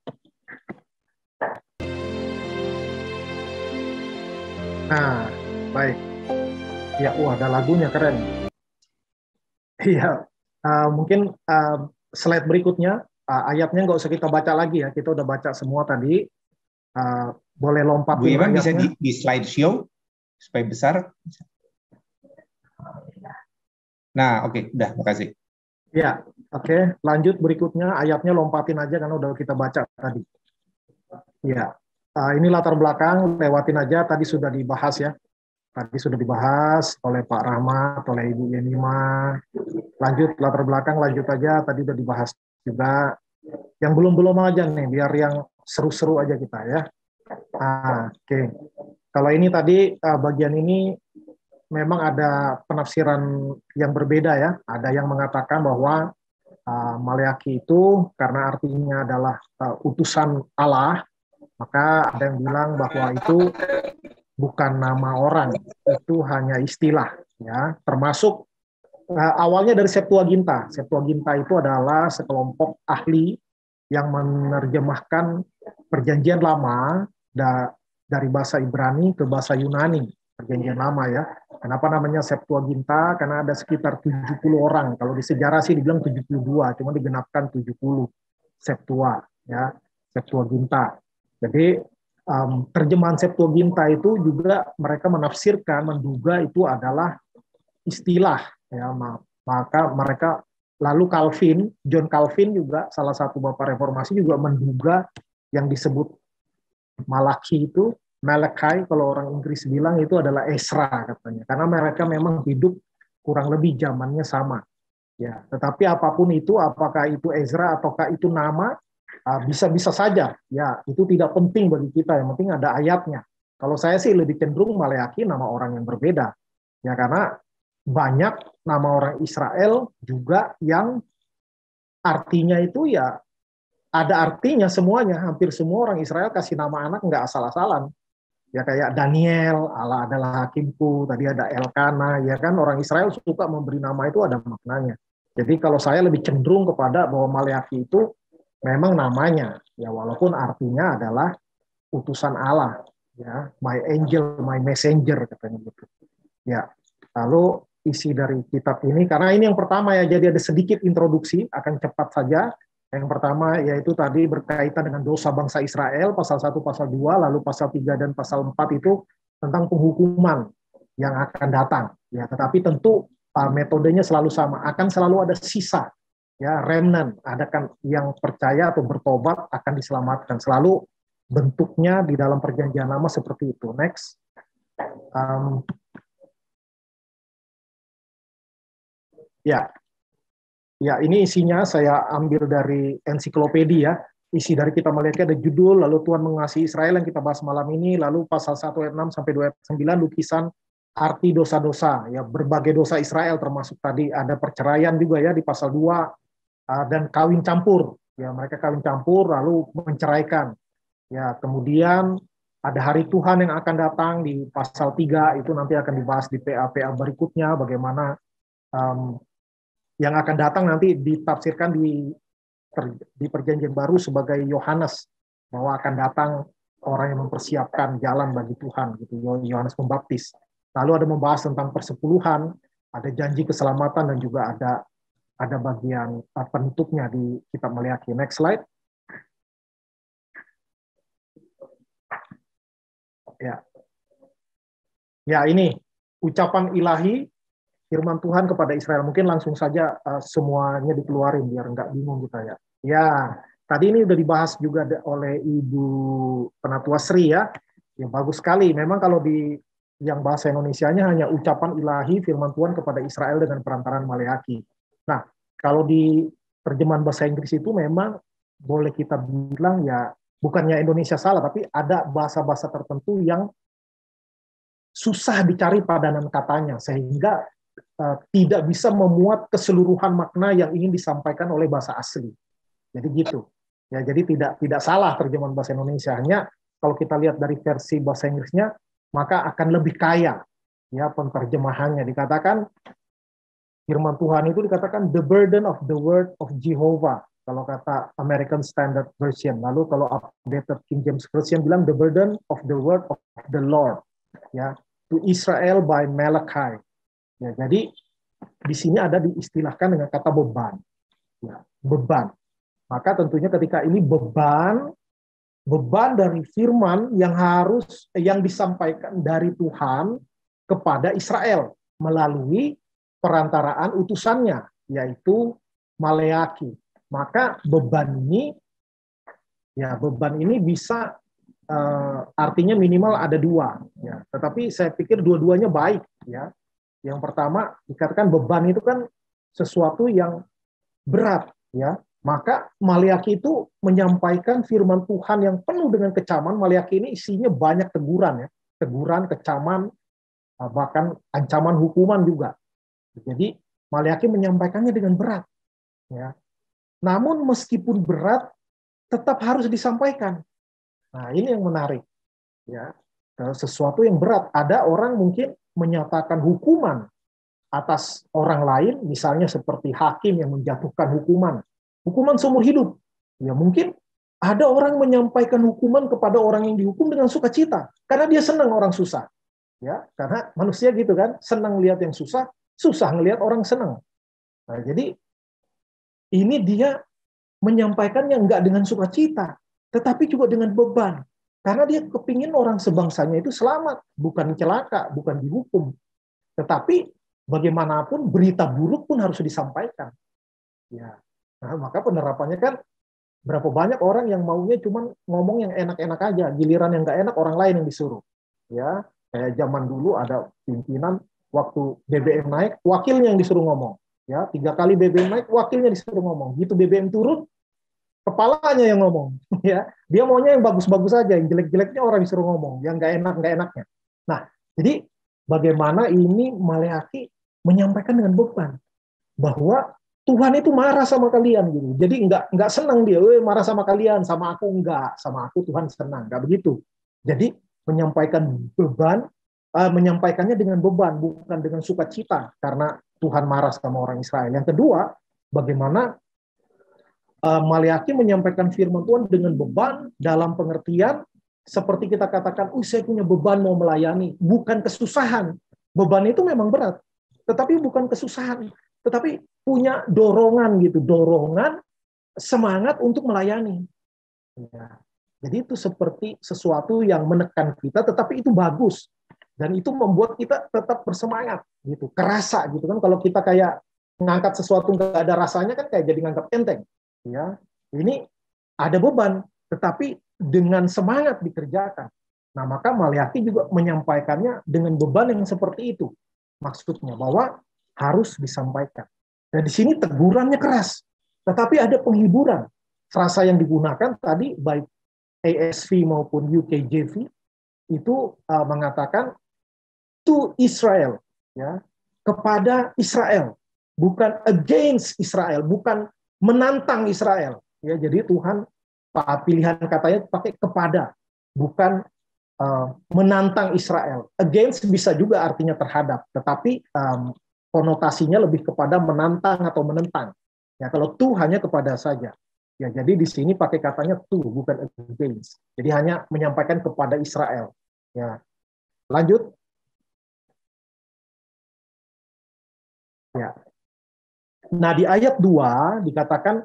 Nah, baik. Ya, ada lagunya keren. Iya, mungkin slide berikutnya, ayatnya nggak usah kita baca lagi ya, kita udah baca semua tadi. Boleh lompat Bu Yemima ayatnya. bisa di slideshow supaya besar. Nah, oke, udah, makasih. Ya, oke. Lanjut berikutnya, ayatnya lompatin aja karena udah kita baca tadi. Ya, ini latar belakang, lewatin aja, tadi sudah dibahas ya. Tadi sudah dibahas oleh Pak Rahmat, oleh Ibu Yenima. Lanjut latar belakang, lanjut aja. Tadi sudah dibahas juga. Yang belum aja nih, biar yang seru-seru aja kita ya. Oke. Kalau ini tadi bagian ini memang ada penafsiran yang berbeda ya. Ada yang mengatakan bahwa Maleaki itu karena artinya adalah utusan Allah, maka ada yang bilang bahwa itu bukan nama orang, itu hanya istilah ya, termasuk awalnya dari Septuaginta. Septuaginta itu adalah sekelompok ahli yang menerjemahkan Perjanjian Lama dari bahasa Ibrani ke bahasa Yunani, Perjanjian Lama ya. Kenapa namanya Septuaginta? Karena ada sekitar 70 orang. Kalau di sejarah sih dibilang 72, cuma digenapkan 70 Septua ya, Septuaginta. Jadi terjemahan Septuaginta itu juga mereka menafsirkan, menduga itu adalah istilah ya, maka mereka lalu John Calvin juga salah satu bapak reformasi juga menduga yang disebut Malaki itu, Malachi kalau orang Inggris bilang itu adalah Ezra katanya, karena mereka memang hidup kurang lebih zamannya sama ya. Tetapi apapun itu, apakah itu Ezra ataukah itu nama, bisa-bisa saja ya, itu tidak penting bagi kita, yang penting ada ayatnya. Kalau saya sih lebih cenderung Maleaki nama orang yang berbeda ya, karena banyak nama orang Israel juga yang artinya itu ya ada artinya semuanya. Hampir semua orang Israel kasih nama anak nggak asal-asalan ya, kayak Daniel, Allah adalah hakimku, tadi ada Elkana ya kan, orang Israel suka memberi nama itu ada maknanya. Jadi kalau saya lebih cenderung kepada bahwa Maleaki itu memang namanya ya, walaupun artinya adalah utusan Allah ya, my angel, my messenger katanya gitu ya. Lalu isi dari kitab ini, karena ini yang pertama ya, jadi ada sedikit introduksi, akan cepat saja. Yang pertama yaitu tadi berkaitan dengan dosa bangsa Israel, pasal 1, pasal 2, lalu pasal 3 dan pasal 4 itu tentang penghukuman yang akan datang ya. Tetapi tentu metodenya selalu sama, akan selalu ada sisa ya, remnant, ada kan yang percaya atau bertobat akan diselamatkan. Selalu bentuknya di dalam Perjanjian Lama seperti itu. Next. Ya, ini isinya saya ambil dari ensiklopedia. Isi dari kita melihat ada judul, lalu Tuhan mengasihi Israel yang kita bahas malam ini, lalu pasal 1 ayat 6 sampai 2 ayat 9 lukisan arti dosa-dosa ya, berbagai dosa Israel, termasuk tadi ada perceraian juga ya di pasal 2, dan kawin campur ya, mereka kawin campur lalu menceraikan ya. Kemudian ada hari Tuhan yang akan datang di pasal 3, itu nanti akan dibahas di PA berikutnya, bagaimana yang akan datang nanti ditafsirkan di Perjanjian Baru sebagai Yohanes, bahwa akan datang orang yang mempersiapkan jalan bagi Tuhan gitu, Yohanes Pembaptis. Lalu ada membahas tentang persepuluhan, ada janji keselamatan, dan juga ada bagian penutupnya di kitab Maleaki. Next slide. Ya. Ya, ini ucapan ilahi firman Tuhan kepada Israel. Mungkin langsung saja semuanya dikeluarin biar nggak bingung kita ya. Ya, tadi ini udah dibahas juga oleh Ibu Penatua Sri ya. Ya, bagus sekali. Memang kalau di yang bahasa Indonesianya hanya ucapan ilahi firman Tuhan kepada Israel dengan perantaraan Maleaki. Nah, kalau di terjemahan bahasa Inggris itu memang boleh kita bilang ya, bukannya Indonesia salah, tapi ada bahasa-bahasa tertentu yang susah dicari padanan katanya, sehingga tidak bisa memuat keseluruhan makna yang ingin disampaikan oleh bahasa asli. Jadi gitu. Ya, jadi tidak salah terjemahan bahasa Indonesia. Hanya kalau kita lihat dari versi bahasa Inggrisnya, maka akan lebih kaya ya penterjemahannya. Dikatakan firman Tuhan itu dikatakan the burden of the word of Jehovah kalau kata American Standard Version. Lalu kalau updated King James Version bilang the burden of the word of the Lord ya to Israel by Malachi. Ya, jadi di sini ada diistilahkan dengan kata beban. Ya, beban. Maka tentunya ketika ini beban dari firman yang disampaikan dari Tuhan kepada Israel melalui perantaraan utusannya, yaitu Maleaki. Maka beban ini bisa artinya minimal ada dua. Ya. Tetapi saya pikir dua-duanya baik. Ya. Yang pertama dikatakan beban itu kan sesuatu yang berat. Ya. Maka Maleaki itu menyampaikan firman Tuhan yang penuh dengan kecaman. Maleaki ini isinya banyak teguran, ya, teguran, kecaman, bahkan ancaman hukuman juga. Jadi Maleaki menyampaikannya dengan berat. Ya. Namun meskipun berat, tetap harus disampaikan. Nah ini yang menarik. Ya. Sesuatu yang berat. Ada orang mungkin menyatakan hukuman atas orang lain, misalnya seperti hakim yang menjatuhkan hukuman seumur hidup. Ya mungkin ada orang menyampaikan hukuman kepada orang yang dihukum dengan sukacita karena dia senang orang susah. Ya, karena manusia gitu kan, senang lihat yang susah ngelihat orang senang. Nah, jadi ini dia menyampaikannya enggak dengan sukacita, tetapi juga dengan beban. Karena dia kepingin orang sebangsanya itu selamat, bukan celaka, bukan dihukum. Tetapi bagaimanapun berita buruk pun harus disampaikan. Ya. Nah, maka penerapannya kan berapa banyak orang yang maunya cuma ngomong yang enak-enak aja, giliran yang nggak enak orang lain yang disuruh. Ya, kayak zaman dulu ada pimpinan waktu BBM naik, wakilnya yang disuruh ngomong. Ya, 3 kali BBM naik, wakilnya disuruh ngomong. Gitu BBM turun, kepalanya yang ngomong. Ya, dia maunya yang bagus-bagus aja, yang jelek-jeleknya orang disuruh ngomong, yang nggak enaknya. Nah, jadi bagaimana ini Maleaki menyampaikan dengan beban bahwa Tuhan itu marah sama kalian gitu. Jadi nggak senang dia, marah sama kalian, sama aku enggak, sama aku Tuhan senang, nggak begitu. Jadi menyampaikan beban, menyampaikannya dengan beban, bukan dengan sukacita, karena Tuhan marah sama orang Israel. Yang kedua, bagaimana Maleaki menyampaikan firman Tuhan dengan beban dalam pengertian seperti kita katakan, saya punya beban mau melayani, bukan kesusahan. Beban itu memang berat, tetapi bukan kesusahan, tetapi punya dorongan gitu, dorongan semangat untuk melayani. Ya. Jadi itu seperti sesuatu yang menekan kita, tetapi itu bagus dan itu membuat kita tetap bersemangat gitu, kerasa gitu kan. Kalau kita kayak ngangkat sesuatu nggak ada rasanya kan kayak jadi ngangkat enteng. Ya, ini ada beban, tetapi dengan semangat dikerjakan. Nah, maka Maleaki juga menyampaikannya dengan beban yang seperti itu. Maksudnya bahwa harus disampaikan. Dan di sini tegurannya keras, tetapi ada penghiburan. Frasa yang digunakan tadi baik ASV maupun UKJV itu mengatakan to Israel, ya, kepada Israel, bukan against Israel, bukan menantang Israel. Ya, jadi Tuhan pilihan katanya pakai kepada, bukan menantang Israel. Against bisa juga artinya terhadap, tetapi konotasinya lebih kepada menantang atau menentang. Ya, kalau to hanya kepada saja. Ya, jadi di sini pakai katanya to, bukan against. Jadi hanya menyampaikan kepada Israel. Ya. Lanjut. Ya. Nah, di ayat 2 dikatakan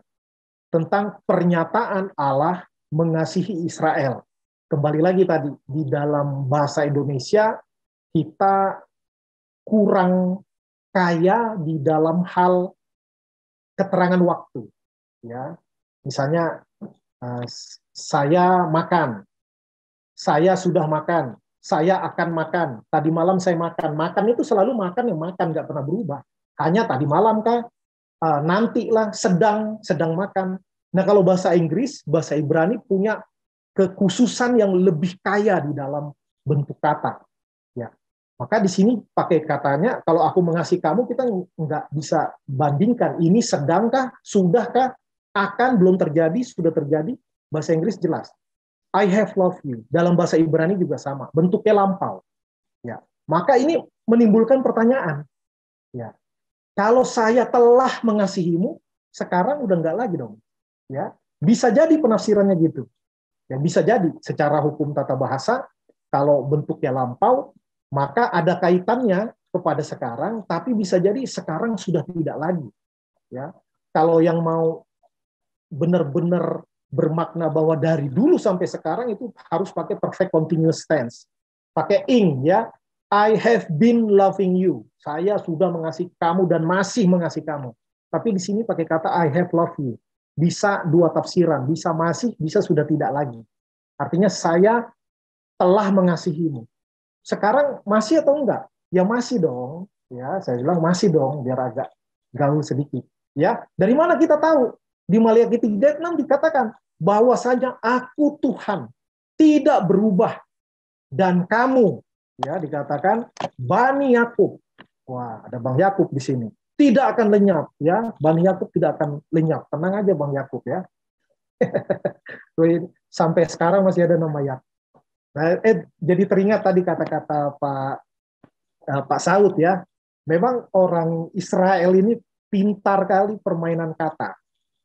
tentang pernyataan Allah mengasihi Israel. kembali lagi tadi, di dalam bahasa Indonesia kita kurang kaya di dalam hal keterangan waktu. Ya, misalnya saya makan, saya sudah makan, saya akan makan, tadi malam saya makan. Makan itu selalu makan yang makan, nggak pernah berubah. Hanya tadi malam kah, nantilah, sedang makan. Nah, kalau bahasa Inggris, bahasa Ibrani punya kekhususan yang lebih kaya di dalam bentuk kata. Ya, maka di sini pakai katanya, kalau aku mengasihi kamu, kita nggak bisa bandingkan. Ini sedangkah, sudahkah, akan, belum terjadi, sudah terjadi. Bahasa Inggris jelas. I have loved you. Dalam bahasa Ibrani juga sama. Bentuknya lampau. Ya, maka ini menimbulkan pertanyaan. Ya, kalau saya telah mengasihimu, sekarang udah nggak lagi dong. Ya, bisa jadi penafsirannya gitu. Ya, bisa jadi secara hukum tata bahasa, kalau bentuknya lampau, maka ada kaitannya kepada sekarang, tapi bisa jadi sekarang sudah tidak lagi. Ya, kalau yang mau benar-benar bermakna bahwa dari dulu sampai sekarang itu harus pakai perfect continuous tense, pakai ing, ya. I have been loving you. Saya sudah mengasihi kamu dan masih mengasihi kamu. Tapi di sini pakai kata I have loved you. Bisa dua tafsiran, bisa masih, bisa sudah tidak lagi. Artinya saya telah mengasihimu. Sekarang masih atau enggak? Ya masih dong. Ya, saya bilang masih dong, biar agak gaul sedikit. Ya, dari mana kita tahu? Di Maliaki 3:6 dikatakan bahwasanya aku Tuhan tidak berubah dan kamu, ya, dikatakan Bani Yakub. Wah, ada Bang Yakub di sini. Tidak akan lenyap, ya. Bani Yakub tidak akan lenyap. Tenang aja Bang Yakub, ya. Sampai sekarang masih ada nama Yakub. Nah, jadi teringat tadi kata-kata Pak Saud, ya. Memang orang Israel ini pintar kali permainan kata,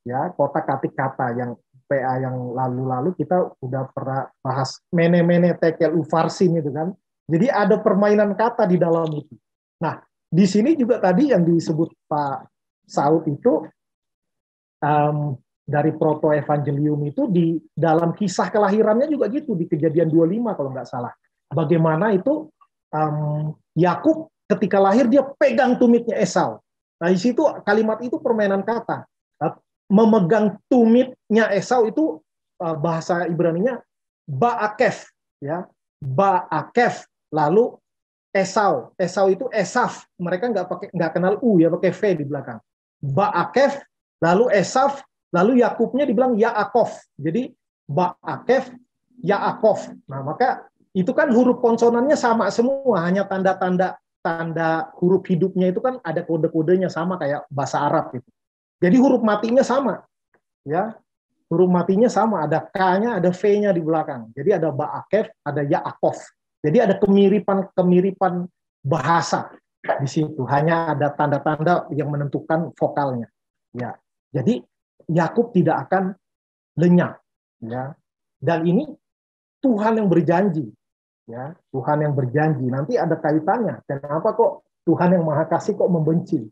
ya, kotak-katik kata. Yang PA yang lalu-lalu kita udah pernah bahas mene-mene tekel ufarsin itu kan. Jadi ada permainan kata di dalam itu. Nah, di sini juga tadi yang disebut Pak Saud itu dari proto-evangelium itu di dalam kisah kelahirannya juga gitu, di Kejadian 25 kalau nggak salah. Bagaimana itu Yakub ketika lahir dia pegang tumitnya Esau. Nah, di situ kalimat itu permainan kata. Memegang tumitnya Esau itu bahasa Ibraninya ba'akef, ya. Ba'akef. Lalu Esau itu Esaf, mereka nggak kenal u, ya, pakai v di belakang. Ba'akef, lalu Esaf, lalu Yakubnya dibilang Yaakov. Jadi Ba'akef, Yaakov. Nah, maka itu kan huruf konsonannya sama semua, hanya tanda huruf hidupnya itu kan ada kode-kodenya sama kayak bahasa Arab gitu. Jadi huruf matinya sama, ya. Huruf matinya sama, ada K-nya, ada V-nya di belakang. Jadi ada Ba'akef, ada Yaakov. Jadi ada kemiripan bahasa di situ. Hanya ada tanda-tanda yang menentukan vokalnya. Ya, jadi Yakub tidak akan lenyap. Ya, dan ini Tuhan yang berjanji. Ya, Tuhan yang berjanji. Nanti ada kaitannya. Kenapa kok Tuhan yang Maha Kasih kok membenci?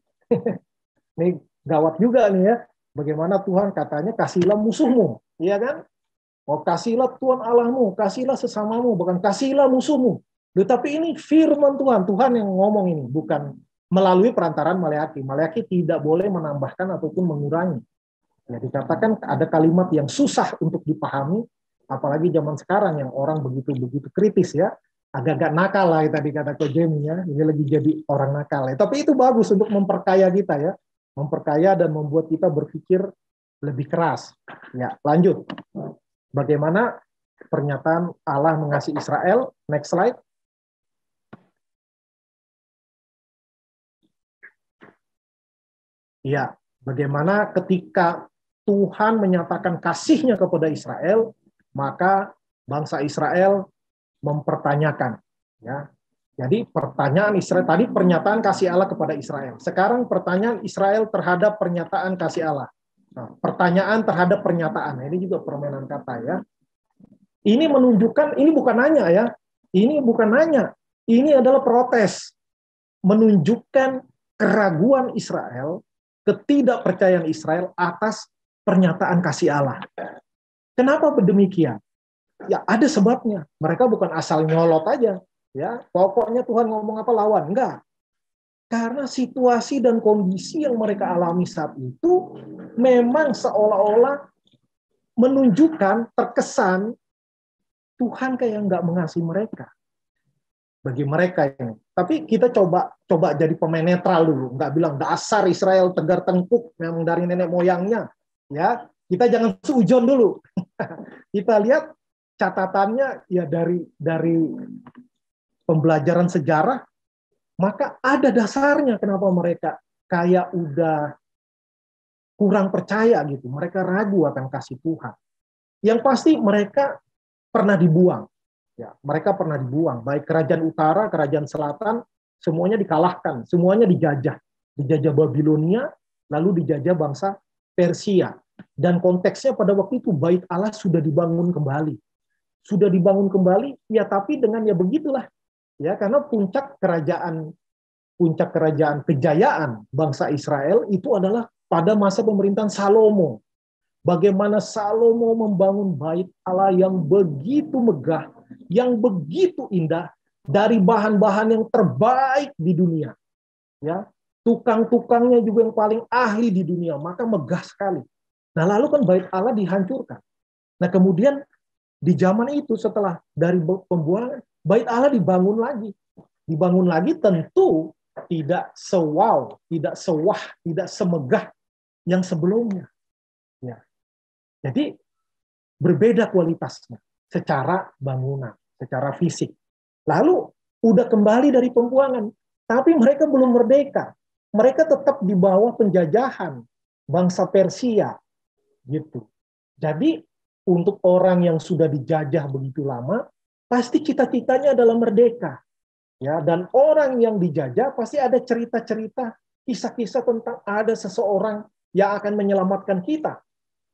Ini gawat juga nih, ya. Bagaimana Tuhan katanya kasihlah musuhmu, iya kan? Oh, kasihlah Tuhan Allahmu, kasihlah sesamamu, bukan kasihlah musuhmu. Tetapi ini firman Tuhan, Tuhan yang ngomong ini, bukan melalui perantaran Maleaki. Maleaki tidak boleh menambahkan ataupun mengurangi. Ya, dikatakan ada kalimat yang susah untuk dipahami, apalagi zaman sekarang yang orang begitu kritis, ya. Agak-agak nakal lah tadi kata Ko Jemi, ya. Ini lagi jadi orang nakal, ya. Tapi itu bagus untuk memperkaya kita, ya. Memperkaya dan membuat kita berpikir lebih keras. Ya, lanjut. Bagaimana pernyataan Allah mengasihi Israel? Next slide. Ya, bagaimana ketika Tuhan menyatakan kasih-Nya kepada Israel, maka bangsa Israel mempertanyakan. Ya, jadi pertanyaan Israel tadi pernyataan kasih Allah kepada Israel. Sekarang pertanyaan Israel terhadap pernyataan kasih Allah. Nah, pertanyaan terhadap pernyataan. Nah, ini juga permainan kata, ya. Ini menunjukkan, ini bukan nanya, ya. Ini bukan nanya. Ini adalah protes. Menunjukkan keraguan Israel, ketidakpercayaan Israel atas pernyataan kasih Allah. Kenapa demikian? Ya ada sebabnya. Mereka bukan asal nyolot aja. Ya, pokoknya Tuhan ngomong apa lawan. Enggak. Karena situasi dan kondisi yang mereka alami saat itu memang seolah-olah menunjukkan, terkesan Tuhan kayak nggak mengasihi mereka. Bagi mereka ini. Tapi kita coba jadi pemain netral dulu. Nggak bilang dasar Israel tegar tengkuk memang dari nenek moyangnya. Ya, kita jangan seujon dulu. Kita lihat catatannya ya dari pembelajaran sejarah, maka ada dasarnya kenapa mereka kayak udah kurang percaya gitu. Mereka ragu akan kasih Tuhan. Yang pasti mereka pernah dibuang. Ya, mereka pernah dibuang. Baik kerajaan utara, kerajaan selatan, semuanya dikalahkan, semuanya dijajah. Dijajah Babilonia, lalu dijajah bangsa Persia. Dan konteksnya pada waktu itu bait Allah sudah dibangun kembali. Sudah dibangun kembali, ya tapi dengan ya begitulah. Ya, karena puncak kerajaan kejayaan bangsa Israel itu adalah pada masa pemerintahan Salomo. Bagaimana Salomo membangun bait Allah yang begitu megah, yang begitu indah, dari bahan-bahan yang terbaik di dunia. Ya, tukang-tukangnya juga yang paling ahli di dunia, maka megah sekali. Nah, lalu kan bait Allah dihancurkan. Nah, kemudian di zaman itu setelah dari pembuangan, bait Allah dibangun lagi. Dibangun lagi tentu tidak sewow, tidak sewah, tidak semegah yang sebelumnya. Ya. Jadi berbeda kualitasnya secara bangunan, secara fisik. Lalu udah kembali dari pembuangan, tapi mereka belum merdeka. Mereka tetap di bawah penjajahan bangsa Persia, gitu. Jadi untuk orang yang sudah dijajah begitu lama, pasti cita-citanya adalah merdeka. Ya, dan orang yang dijajah pasti ada cerita-cerita, kisah-kisah tentang ada seseorang yang akan menyelamatkan kita.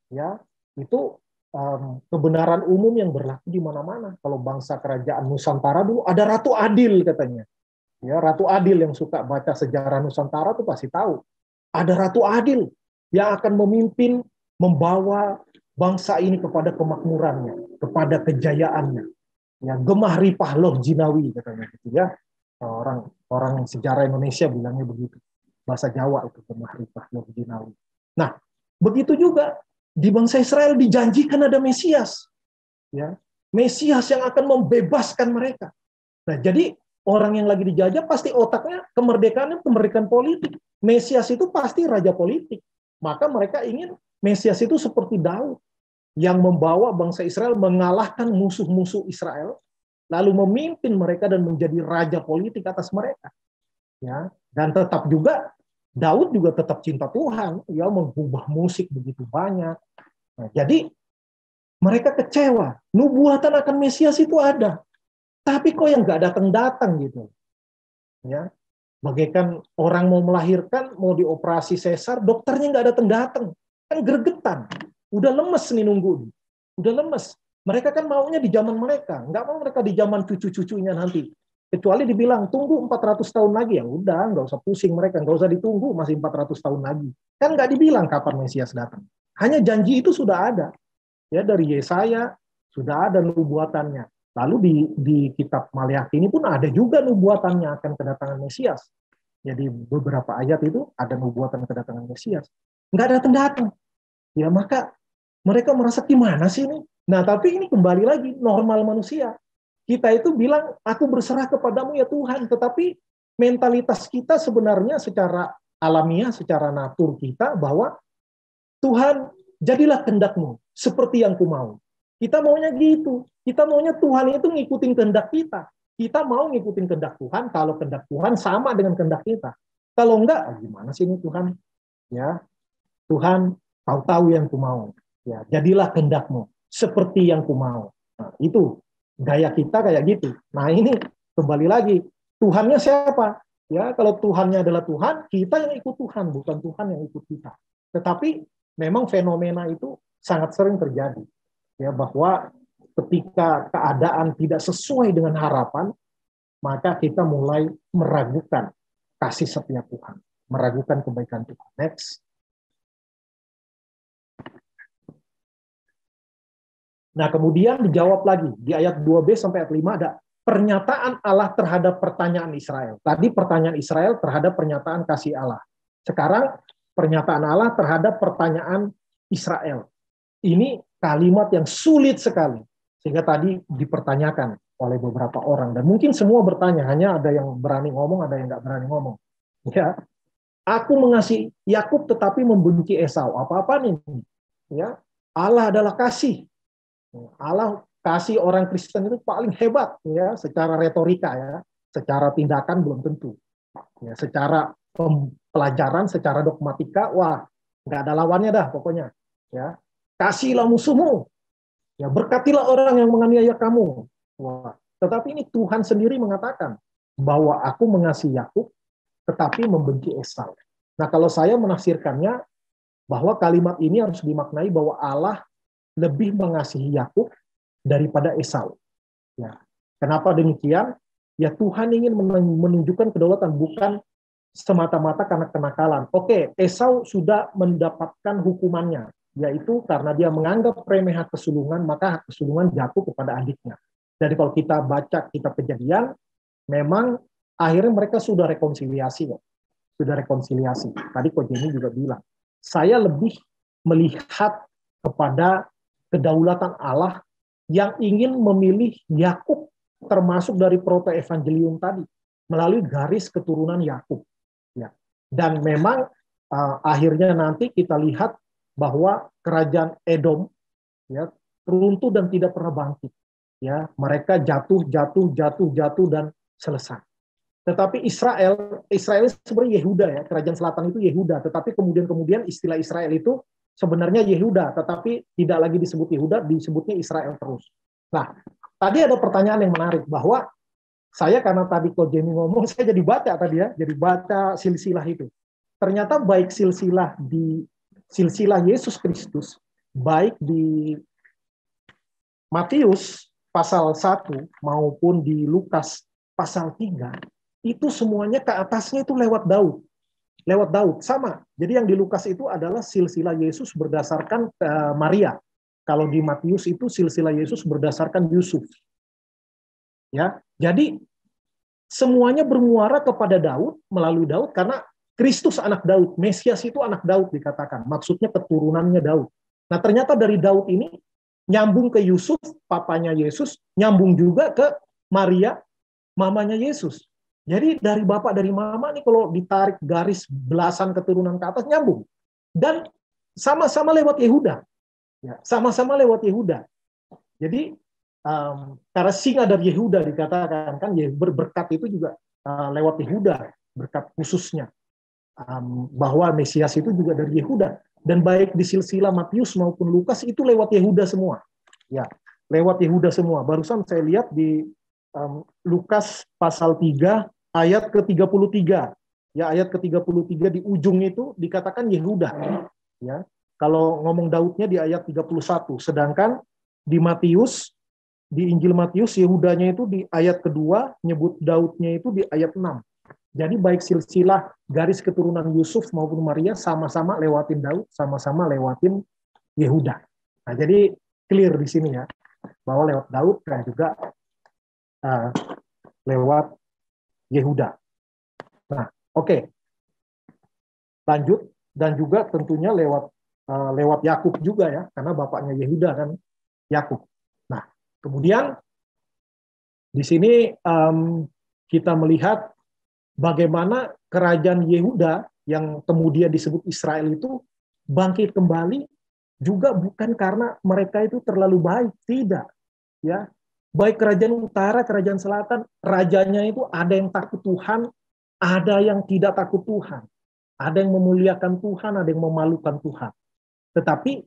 Ya, itu kebenaran umum yang berlaku di mana-mana. Kalau bangsa kerajaan Nusantara dulu ada Ratu Adil katanya. Ya, Ratu Adil yang suka baca sejarah Nusantara tuh pasti tahu. Ada Ratu Adil yang akan memimpin, membawa bangsa ini kepada kemakmurannya, kepada kejayaannya. Ya, gemah ripah loh jinawi katanya gitu ya. Orang sejarah Indonesia bilangnya begitu. Bahasa Jawa itu gemah ripah loh jinawi. Nah, begitu juga di bangsa Israel dijanjikan ada Mesias. Ya, Mesias yang akan membebaskan mereka. Nah, jadi orang yang lagi dijajah pasti otaknya kemerdekaan politik. Mesias itu pasti raja politik. Maka mereka ingin Mesias itu seperti Daud yang membawa bangsa Israel mengalahkan musuh-musuh Israel, lalu memimpin mereka dan menjadi raja politik atas mereka. Ya, dan tetap juga Daud juga tetap cinta Tuhan, ya mengubah musik begitu banyak. Nah, jadi mereka kecewa, nubuatan akan Mesias itu ada, tapi kok yang nggak datang-datang gitu. Ya, bagaikan orang mau melahirkan, mau dioperasi sesar, dokternya nggak datang-datang, kan gregetan. Udah lemes nih nunggu. Udah lemes. Mereka kan maunya di zaman mereka. Nggak mau mereka di zaman cucu-cucunya nanti. Kecuali dibilang, tunggu 400 tahun lagi. Ya udah, nggak usah pusing mereka. Nggak usah ditunggu masih 400 tahun lagi. Kan nggak dibilang kapan Mesias datang. Hanya janji itu sudah ada. Ya, dari Yesaya sudah ada nubuatannya. Lalu di kitab Maleakhi ini pun ada juga nubuatannya akan kedatangan Mesias. Jadi beberapa ayat itu ada nubuatan kedatangan Mesias. Nggak datang-datang. Ya, maka mereka merasa gimana sih ini? Nah, tapi ini kembali lagi normal manusia. Kita itu bilang, aku berserah kepadamu ya Tuhan. Tetapi mentalitas kita sebenarnya secara alamiah, secara natur kita, bahwa Tuhan, jadilah kehendak-Mu seperti yang ku mau. Kita maunya gitu. Kita maunya Tuhan itu ngikutin kehendak kita. Kita mau ngikutin kehendak Tuhan kalau kehendak Tuhan sama dengan kehendak kita. Kalau enggak, gimana sih ini Tuhan? Ya, Tuhan, kau tahu yang ku mau. Ya, jadilah kehendak-Mu seperti yang ku mau. Nah, itu gaya kita kayak gitu. Nah, ini kembali lagi, Tuhannya siapa? Ya, kalau Tuhannya adalah Tuhan, kita yang ikut Tuhan, bukan Tuhan yang ikut kita. Tetapi memang fenomena itu sangat sering terjadi. Ya, bahwa ketika keadaan tidak sesuai dengan harapan, maka kita mulai meragukan kasih setia Tuhan, meragukan kebaikan Tuhan. Next. Nah, kemudian dijawab lagi di ayat 2b sampai ayat 5 ada pernyataan Allah terhadap pertanyaan Israel. Tadi pertanyaan Israel terhadap pernyataan kasih Allah. Sekarang pernyataan Allah terhadap pertanyaan Israel. Ini kalimat yang sulit sekali. Sehingga tadi dipertanyakan oleh beberapa orang. Dan mungkin semua bertanya, hanya ada yang berani ngomong, ada yang nggak berani ngomong. Ya, aku mengasihi Yakub tetapi membenci Esau. Apa-apa nih? Ya, Allah adalah kasih. Allah kasih orang Kristen itu paling hebat ya, secara retorika ya, secara tindakan belum tentu. Ya, secara pelajaran, secara dogmatika, wah nggak ada lawannya dah pokoknya. Ya, kasihlah musuhmu, ya berkatilah orang yang menganiaya kamu. Wah, tetapi ini Tuhan sendiri mengatakan bahwa aku mengasihi Yakub, tetapi membenci Esau. Nah, kalau saya menafsirkannya bahwa kalimat ini harus dimaknai bahwa Allah lebih mengasihi Yakub daripada Esau. Ya. Kenapa demikian? Ya Tuhan ingin menunjukkan kedaulatan, bukan semata-mata karena kenakalan. Oke, Esau sudah mendapatkan hukumannya, yaitu karena dia menganggap remeh hak kesulungan, maka hak kesulungan jatuh kepada adiknya. Jadi kalau kita baca kitab Kejadian, memang akhirnya mereka sudah rekonsiliasi. Sudah rekonsiliasi. Tadi Ko Jenny juga bilang, saya lebih melihat kepada kedaulatan Allah yang ingin memilih Yakub termasuk dari proto-evangelium tadi melalui garis keturunan Yakub. Ya. Dan memang akhirnya nanti kita lihat bahwa kerajaan Edom ya runtuh dan tidak pernah bangkit. Ya, mereka jatuh dan selesai. Tetapi Israel sebenarnya Yehuda ya, kerajaan selatan itu Yehuda. Tetapi kemudian istilah Israel itu sebenarnya Yehuda, tetapi tidak lagi disebut Yehuda, disebutnya Israel terus. Nah, tadi ada pertanyaan yang menarik bahwa saya karena tadi Ko Jenny ngomong, saya jadi baca tadi ya, jadi baca silsilah itu. Ternyata baik silsilah Yesus Kristus, baik di Matius pasal 1 maupun di Lukas pasal 3, itu semuanya ke atasnya itu lewat Daud. Lewat Daud sama. Jadi yang di Lukas itu adalah silsilah Yesus berdasarkan Maria. Kalau di Matius itu silsilah Yesus berdasarkan Yusuf. Ya, jadi semuanya bermuara kepada Daud melalui Daud karena Kristus anak Daud, Mesias itu anak Daud dikatakan. Maksudnya keturunannya Daud. Nah, ternyata dari Daud ini nyambung ke Yusuf, papanya Yesus, nyambung juga ke Maria, mamanya Yesus. Jadi dari bapak dari mama nih kalau ditarik garis belasan keturunan ke atas nyambung. Dan sama-sama lewat Yehuda. Ya, sama-sama lewat Yehuda. Jadi karena singa dari Yehuda dikatakan kan berkat itu juga lewat Yehuda, berkat khususnya. Bahwa Mesias itu juga dari Yehuda. Dan baik di silsilah Matius maupun Lukas itu lewat Yehuda semua. Ya, lewat Yehuda semua. Barusan saya lihat di Lukas pasal 3 ayat ke-33. Ya, ayat ke-33 di ujung itu dikatakan Yehuda. Ya. Kalau ngomong Daudnya di ayat 31, sedangkan di Matius, di Injil Matius Yehudanya itu di ayat kedua, nyebut Daudnya itu di ayat 6. Jadi baik silsilah garis keturunan Yusuf maupun Maria sama-sama lewatin Daud, sama-sama lewatin Yehuda. Nah, jadi clear di sini ya, bahwa lewat Daud dan juga lewat Yehuda. Nah, oke. Lanjut, dan juga tentunya lewat Yakub juga ya, karena bapaknya Yehuda kan Yakub. Nah, kemudian di sini kita melihat bagaimana kerajaan Yehuda yang kemudian disebut Israel itu bangkit kembali juga bukan karena mereka itu terlalu baik, tidak. Ya, baik kerajaan utara, kerajaan selatan, rajanya itu ada yang takut Tuhan, ada yang tidak takut Tuhan. Ada yang memuliakan Tuhan, ada yang memalukan Tuhan. Tetapi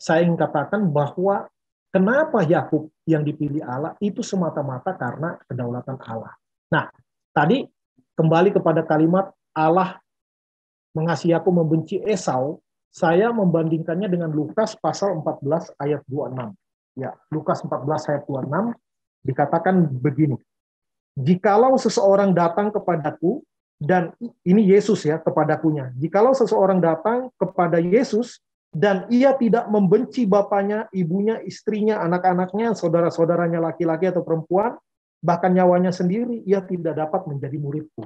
saya ingin katakan bahwa kenapa Yakub yang dipilih Allah itu semata-mata karena kedaulatan Allah. Nah, tadi kembali kepada kalimat Allah mengasihi aku membenci Esau, saya membandingkannya dengan Lukas pasal 14 ayat 26. Ya, Lukas 14 ayat 26 dikatakan begini. Jikalau seseorang datang kepadaku, dan ini Yesus ya kepadakunya. Jikalau seseorang datang kepada Yesus Dan ia tidak membenci bapaknya, ibunya, istrinya, anak-anaknya, saudara-saudaranya laki-laki atau perempuan, bahkan nyawanya sendiri, ia tidak dapat menjadi muridku.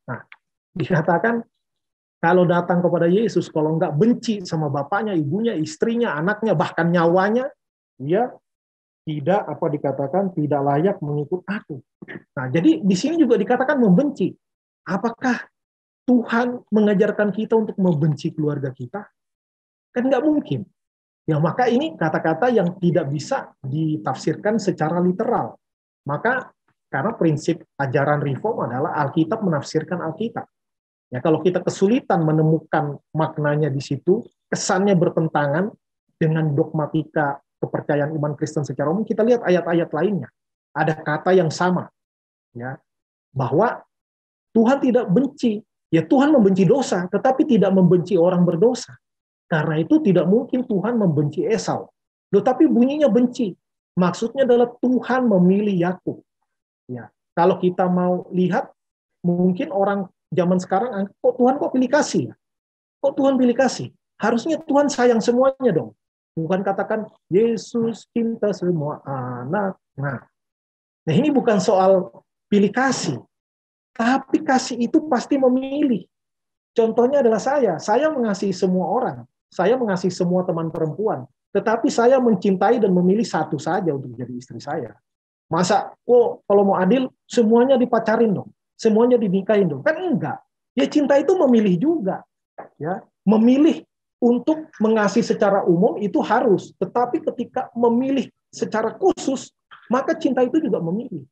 Nah, dikatakan kalau datang kepada Yesus, kalau nggak benci sama bapaknya, ibunya, istrinya, anaknya, bahkan nyawanya, ia tidak tidak layak mengikut aku. Nah, jadi di sini juga dikatakan membenci. Apakah Tuhan mengajarkan kita untuk membenci keluarga kita? Kan nggak mungkin. Ya, maka ini kata-kata yang tidak bisa ditafsirkan secara literal. Maka karena prinsip ajaran reform adalah Alkitab menafsirkan Alkitab. Ya, kalau kita kesulitan menemukan maknanya di situ, kesannya bertentangan dengan dogmatika kepercayaan iman Kristen secara umum, kita lihat ayat-ayat lainnya. Ada kata yang sama, ya, bahwa Tuhan tidak benci. Ya, Tuhan membenci dosa, tetapi tidak membenci orang berdosa. Karena itu tidak mungkin Tuhan membenci Esau. Tetapi bunyinya benci. Maksudnya adalah Tuhan memilih Yakub. Ya, kalau kita mau lihat, mungkin orang zaman sekarang, kok Tuhan kok pilih kasih? Kok Tuhan pilih kasih? Harusnya Tuhan sayang semuanya dong. Bukan katakan Yesus cinta semua anak. Nah, ini bukan soal pilih kasih. Tapi kasih itu pasti memilih. Contohnya adalah saya mengasihi semua orang. Saya mengasihi semua teman perempuan, tetapi saya mencintai dan memilih satu saja untuk jadi istri saya. Masa, kalau mau adil, semuanya dipacarin dong, semuanya dinikahin dong? Kan enggak. Ya, cinta itu memilih juga. Ya, memilih untuk mengasihi secara umum itu harus, tetapi ketika memilih secara khusus, maka cinta itu juga memilih.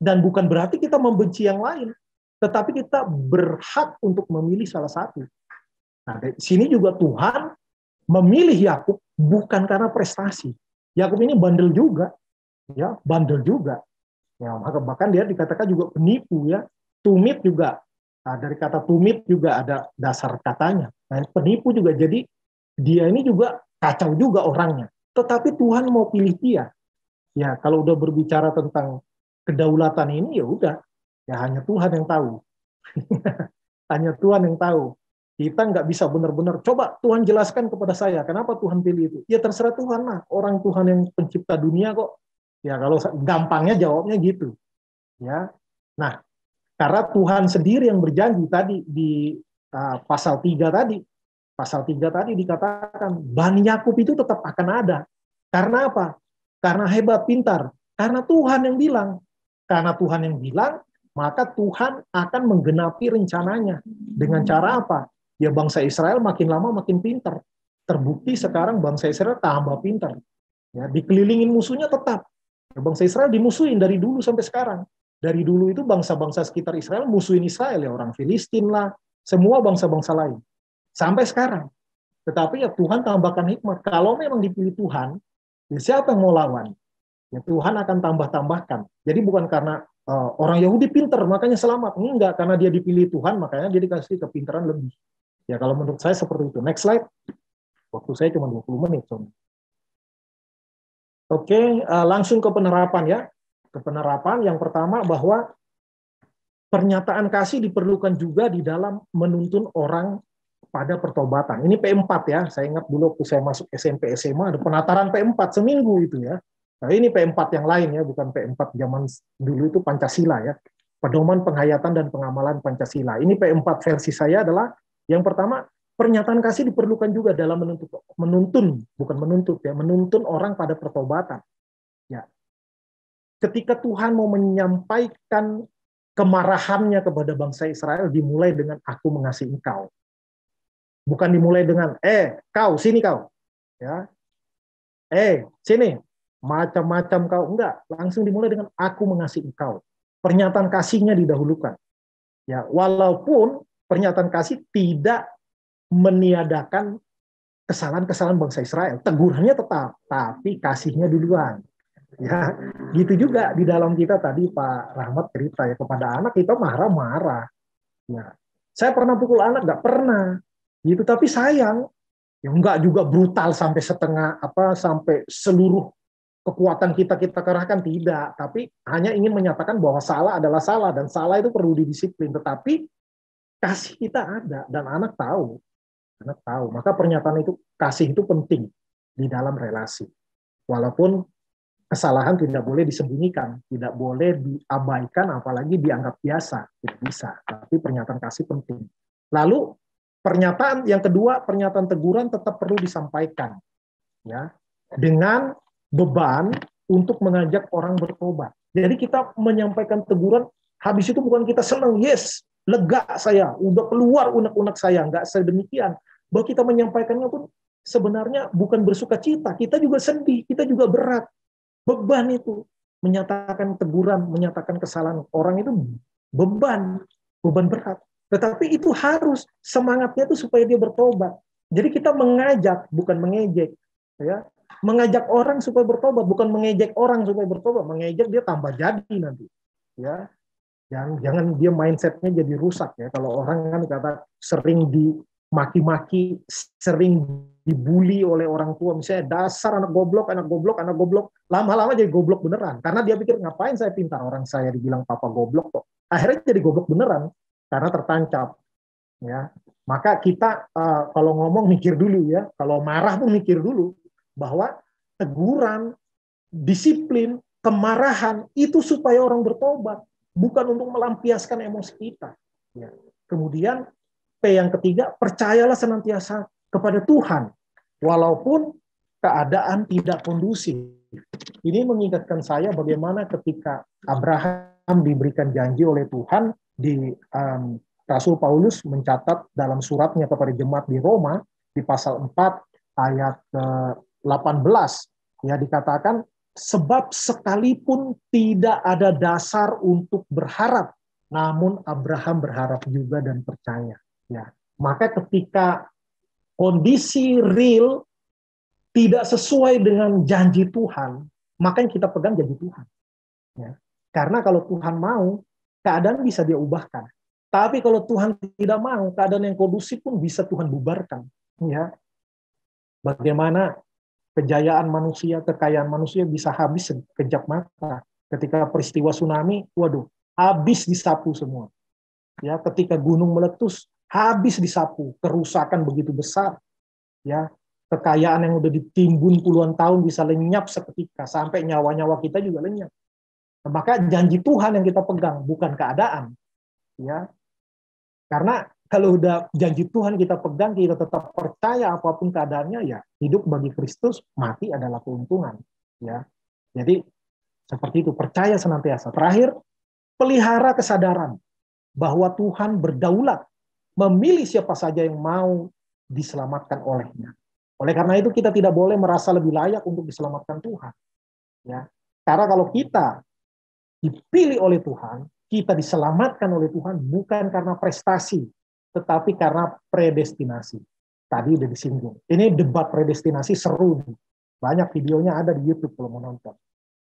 Dan bukan berarti kita membenci yang lain, tetapi kita berhak untuk memilih salah satu. Nah, di sini juga Tuhan memilih Yakub bukan karena prestasi. Yakub ini bandel juga, ya, bandel juga. Ya, bahkan dia dikatakan juga penipu, ya. Tumit juga. Nah, dari kata tumit juga ada dasar katanya. Nah, penipu juga, jadi dia ini juga kacau juga orangnya. Tetapi Tuhan mau pilih dia. Ya, kalau udah berbicara tentang kedaulatan ini, ya udah, ya hanya Tuhan yang tahu. Hanya Tuhan yang tahu. Kita nggak bisa benar-benar, coba Tuhan jelaskan kepada saya, kenapa Tuhan pilih itu? Ya terserah Tuhan lah, orang Tuhan yang pencipta dunia kok. Ya kalau gampangnya jawabnya gitu. Ya, nah, karena Tuhan sendiri yang berjanji tadi di pasal 3 tadi. Pasal 3 tadi dikatakan, Bani Yakub itu tetap akan ada. Karena apa? Karena hebat, pintar. Karena Tuhan yang bilang. Karena Tuhan yang bilang, maka Tuhan akan menggenapi rencananya. Dengan cara apa? Ya, bangsa Israel makin lama makin pintar. Terbukti sekarang bangsa Israel tambah pintar. Ya, dikelilingin musuhnya tetap. Ya, bangsa Israel dimusuhin dari dulu sampai sekarang. Dari dulu itu bangsa-bangsa sekitar Israel musuhin Israel, ya, orang Filistin lah, semua bangsa-bangsa lain. Sampai sekarang. Tetapi ya Tuhan tambahkan hikmat. Kalau memang dipilih Tuhan, ya siapa yang mau lawan? Ya Tuhan akan tambah-tambahkan. Jadi bukan karena orang Yahudi pintar makanya selamat. Enggak, karena dia dipilih Tuhan makanya dia dikasih kepintaran lebih. Ya kalau menurut saya seperti itu. Next slide. Waktu saya cuma 20 menit. Oke, langsung ke penerapan ya. Ke penerapan yang pertama bahwa pernyataan kasih diperlukan juga di dalam menuntun orang pada pertobatan. Ini P4 ya. Saya ingat dulu waktu saya masuk SMP SMA ada penataran P4 seminggu itu ya. Nah, ini P4 yang lain ya, bukan P4 zaman dulu itu Pancasila ya. Pedoman penghayatan dan pengamalan Pancasila. Ini P4 versi saya adalah yang pertama, pernyataan kasih diperlukan juga dalam menuntun orang pada pertobatan. Ya. Ketika Tuhan mau menyampaikan kemarahannya kepada bangsa Israel dimulai dengan aku mengasihi engkau. Bukan dimulai dengan kau sini kau. Ya. Sini. Macam-macam kau, enggak, langsung dimulai dengan aku mengasihi engkau. Pernyataan kasihnya didahulukan. Ya, walaupun pernyataan kasih tidak meniadakan kesalahan-kesalahan bangsa Israel, tegurannya tetap, tapi kasihnya duluan. Ya, gitu juga di dalam kita tadi Pak Rahmat cerita ya, kepada anak kita marah-marah. Ya, saya pernah pukul anak, enggak pernah. Gitu, tapi sayang. Ya enggak juga brutal sampai sampai seluruh kekuatan kita kerahkan, tidak, tapi hanya ingin menyatakan bahwa salah adalah salah dan salah itu perlu didisiplin, tetapi kasih kita ada dan anak tahu. Karena tahu. Maka pernyataan itu, kasih itu penting di dalam relasi. Walaupun kesalahan tidak boleh disembunyikan, tidak boleh diabaikan, apalagi dianggap biasa, tidak bisa. Tapi pernyataan kasih penting. Lalu pernyataan yang kedua, pernyataan teguran tetap perlu disampaikan, ya, dengan beban untuk mengajak orang bertobat. Jadi kita menyampaikan teguran, habis itu bukan kita senang, yes, lega saya, udah keluar unek-unek saya, nggak sedemikian. Bahwa kita menyampaikannya pun sebenarnya bukan bersuka cita, kita juga sedih, kita juga berat. Beban itu, menyatakan teguran, menyatakan kesalahan orang itu beban berat. Tetapi itu harus, semangatnya itu supaya dia bertobat. Jadi kita mengajak, bukan mengejek, ya. Mengajak orang supaya bertobat, bukan mengejek orang supaya bertobat. Mengejek dia tambah jadi nanti, ya. Jangan dia mindsetnya jadi rusak, ya. Kalau orang kan kata sering dimaki-maki, sering dibully oleh orang tua, misalnya dasar anak goblok, lama-lama jadi goblok beneran. Karena dia pikir, ngapain saya pintar, orang saya dibilang papa goblok kok. Akhirnya jadi goblok beneran karena tertancap, ya. Maka kita kalau ngomong mikir dulu, ya. Kalau marah pun mikir dulu bahwa teguran, disiplin, kemarahan itu supaya orang bertobat, bukan untuk melampiaskan emosi kita, ya. Kemudian P yang ketiga, percayalah senantiasa kepada Tuhan walaupun keadaan tidak kondusif. Ini mengingatkan saya bagaimana ketika Abraham diberikan janji oleh Tuhan, di Rasul Paulus mencatat dalam suratnya kepada jemaat di Roma di pasal 4 ayat 18, ya, dikatakan, sebab sekalipun tidak ada dasar untuk berharap, namun Abraham berharap juga dan percaya, ya. Maka ketika kondisi real tidak sesuai dengan janji Tuhan, maka yang kita pegang janji Tuhan, ya. Karena kalau Tuhan mau, keadaan bisa dia ubahkan. Tapi kalau Tuhan tidak mau, keadaan yang kondusif pun bisa Tuhan bubarkan, ya. Bagaimana kejayaan manusia, kekayaan manusia bisa habis sekejap mata. Ketika peristiwa tsunami, waduh, habis disapu semua. Ya, ketika gunung meletus, habis disapu. Kerusakan begitu besar. Ya, kekayaan yang udah ditimbun puluhan tahun bisa lenyap seketika, sampai nyawa-nyawa kita juga lenyap. Maka janji Tuhan yang kita pegang, bukan keadaan. Ya, karena kalau udah janji Tuhan kita pegang, kita tetap percaya apapun keadaannya, ya hidup bagi Kristus, mati adalah keuntungan, ya. Jadi seperti itu, percaya senantiasa. Terakhir, pelihara kesadaran bahwa Tuhan berdaulat, memilih siapa saja yang mau diselamatkan olehnya. Oleh karena itu kita tidak boleh merasa lebih layak untuk diselamatkan Tuhan, ya. Karena kalau kita dipilih oleh Tuhan, kita diselamatkan oleh Tuhan bukan karena prestasi, tetapi karena predestinasi. Tadi udah disinggung. Ini debat predestinasi seru nih. Banyak videonya ada di YouTube kalau mau nonton.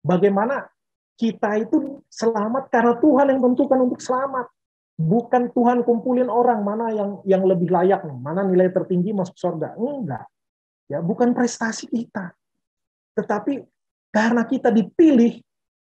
Bagaimana kita itu selamat karena Tuhan yang tentukan untuk selamat. Bukan Tuhan kumpulin orang mana yang lebih layak nih, mana nilai tertinggi masuk surga. Enggak. Ya, bukan prestasi kita. Tetapi karena kita dipilih,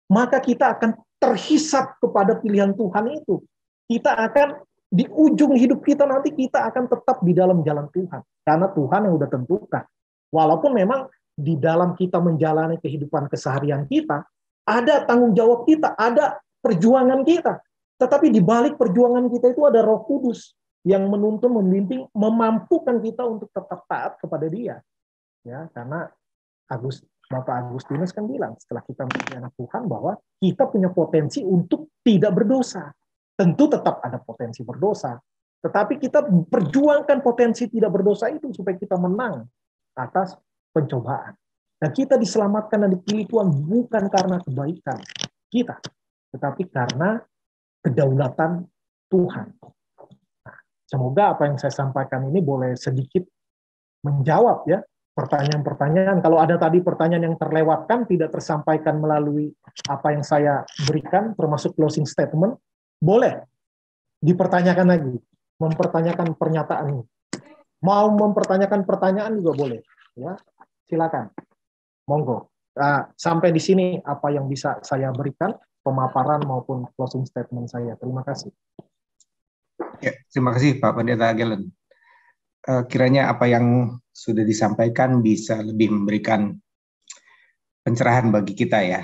maka kita akan terhisap kepada pilihan Tuhan itu. Kita akan di ujung hidup kita nanti kita akan tetap di dalam jalan Tuhan. Karena Tuhan yang udah tentukan. Walaupun memang di dalam kita menjalani kehidupan keseharian kita, ada tanggung jawab kita, ada perjuangan kita. Tetapi di balik perjuangan kita itu ada Roh Kudus yang menuntun, membimbing, memampukan kita untuk tetap taat kepada Dia. Ya, karena Bapak Agustinus kan bilang setelah kita menjadi anak Tuhan bahwa kita punya potensi untuk tidak berdosa. Tentu tetap ada potensi berdosa, tetapi kita perjuangkan potensi tidak berdosa itu supaya kita menang atas pencobaan. Dan kita diselamatkan dan dipilih Tuhan bukan karena kebaikan kita, tetapi karena kedaulatan Tuhan. Nah, semoga apa yang saya sampaikan ini boleh sedikit menjawab, ya, pertanyaan-pertanyaan. Kalau ada tadi pertanyaan yang terlewatkan, tidak tersampaikan melalui apa yang saya berikan, termasuk closing statement, boleh dipertanyakan lagi, mempertanyakan pernyataan ini. Mau mempertanyakan pertanyaan juga boleh, ya. Silakan, monggo. Sampai di sini apa yang bisa saya berikan, pemaparan maupun closing statement saya. Terima kasih. Ya, terima kasih Pak Pendeta Gelen. kiranya apa yang sudah disampaikan bisa lebih memberikan pencerahan bagi kita ya.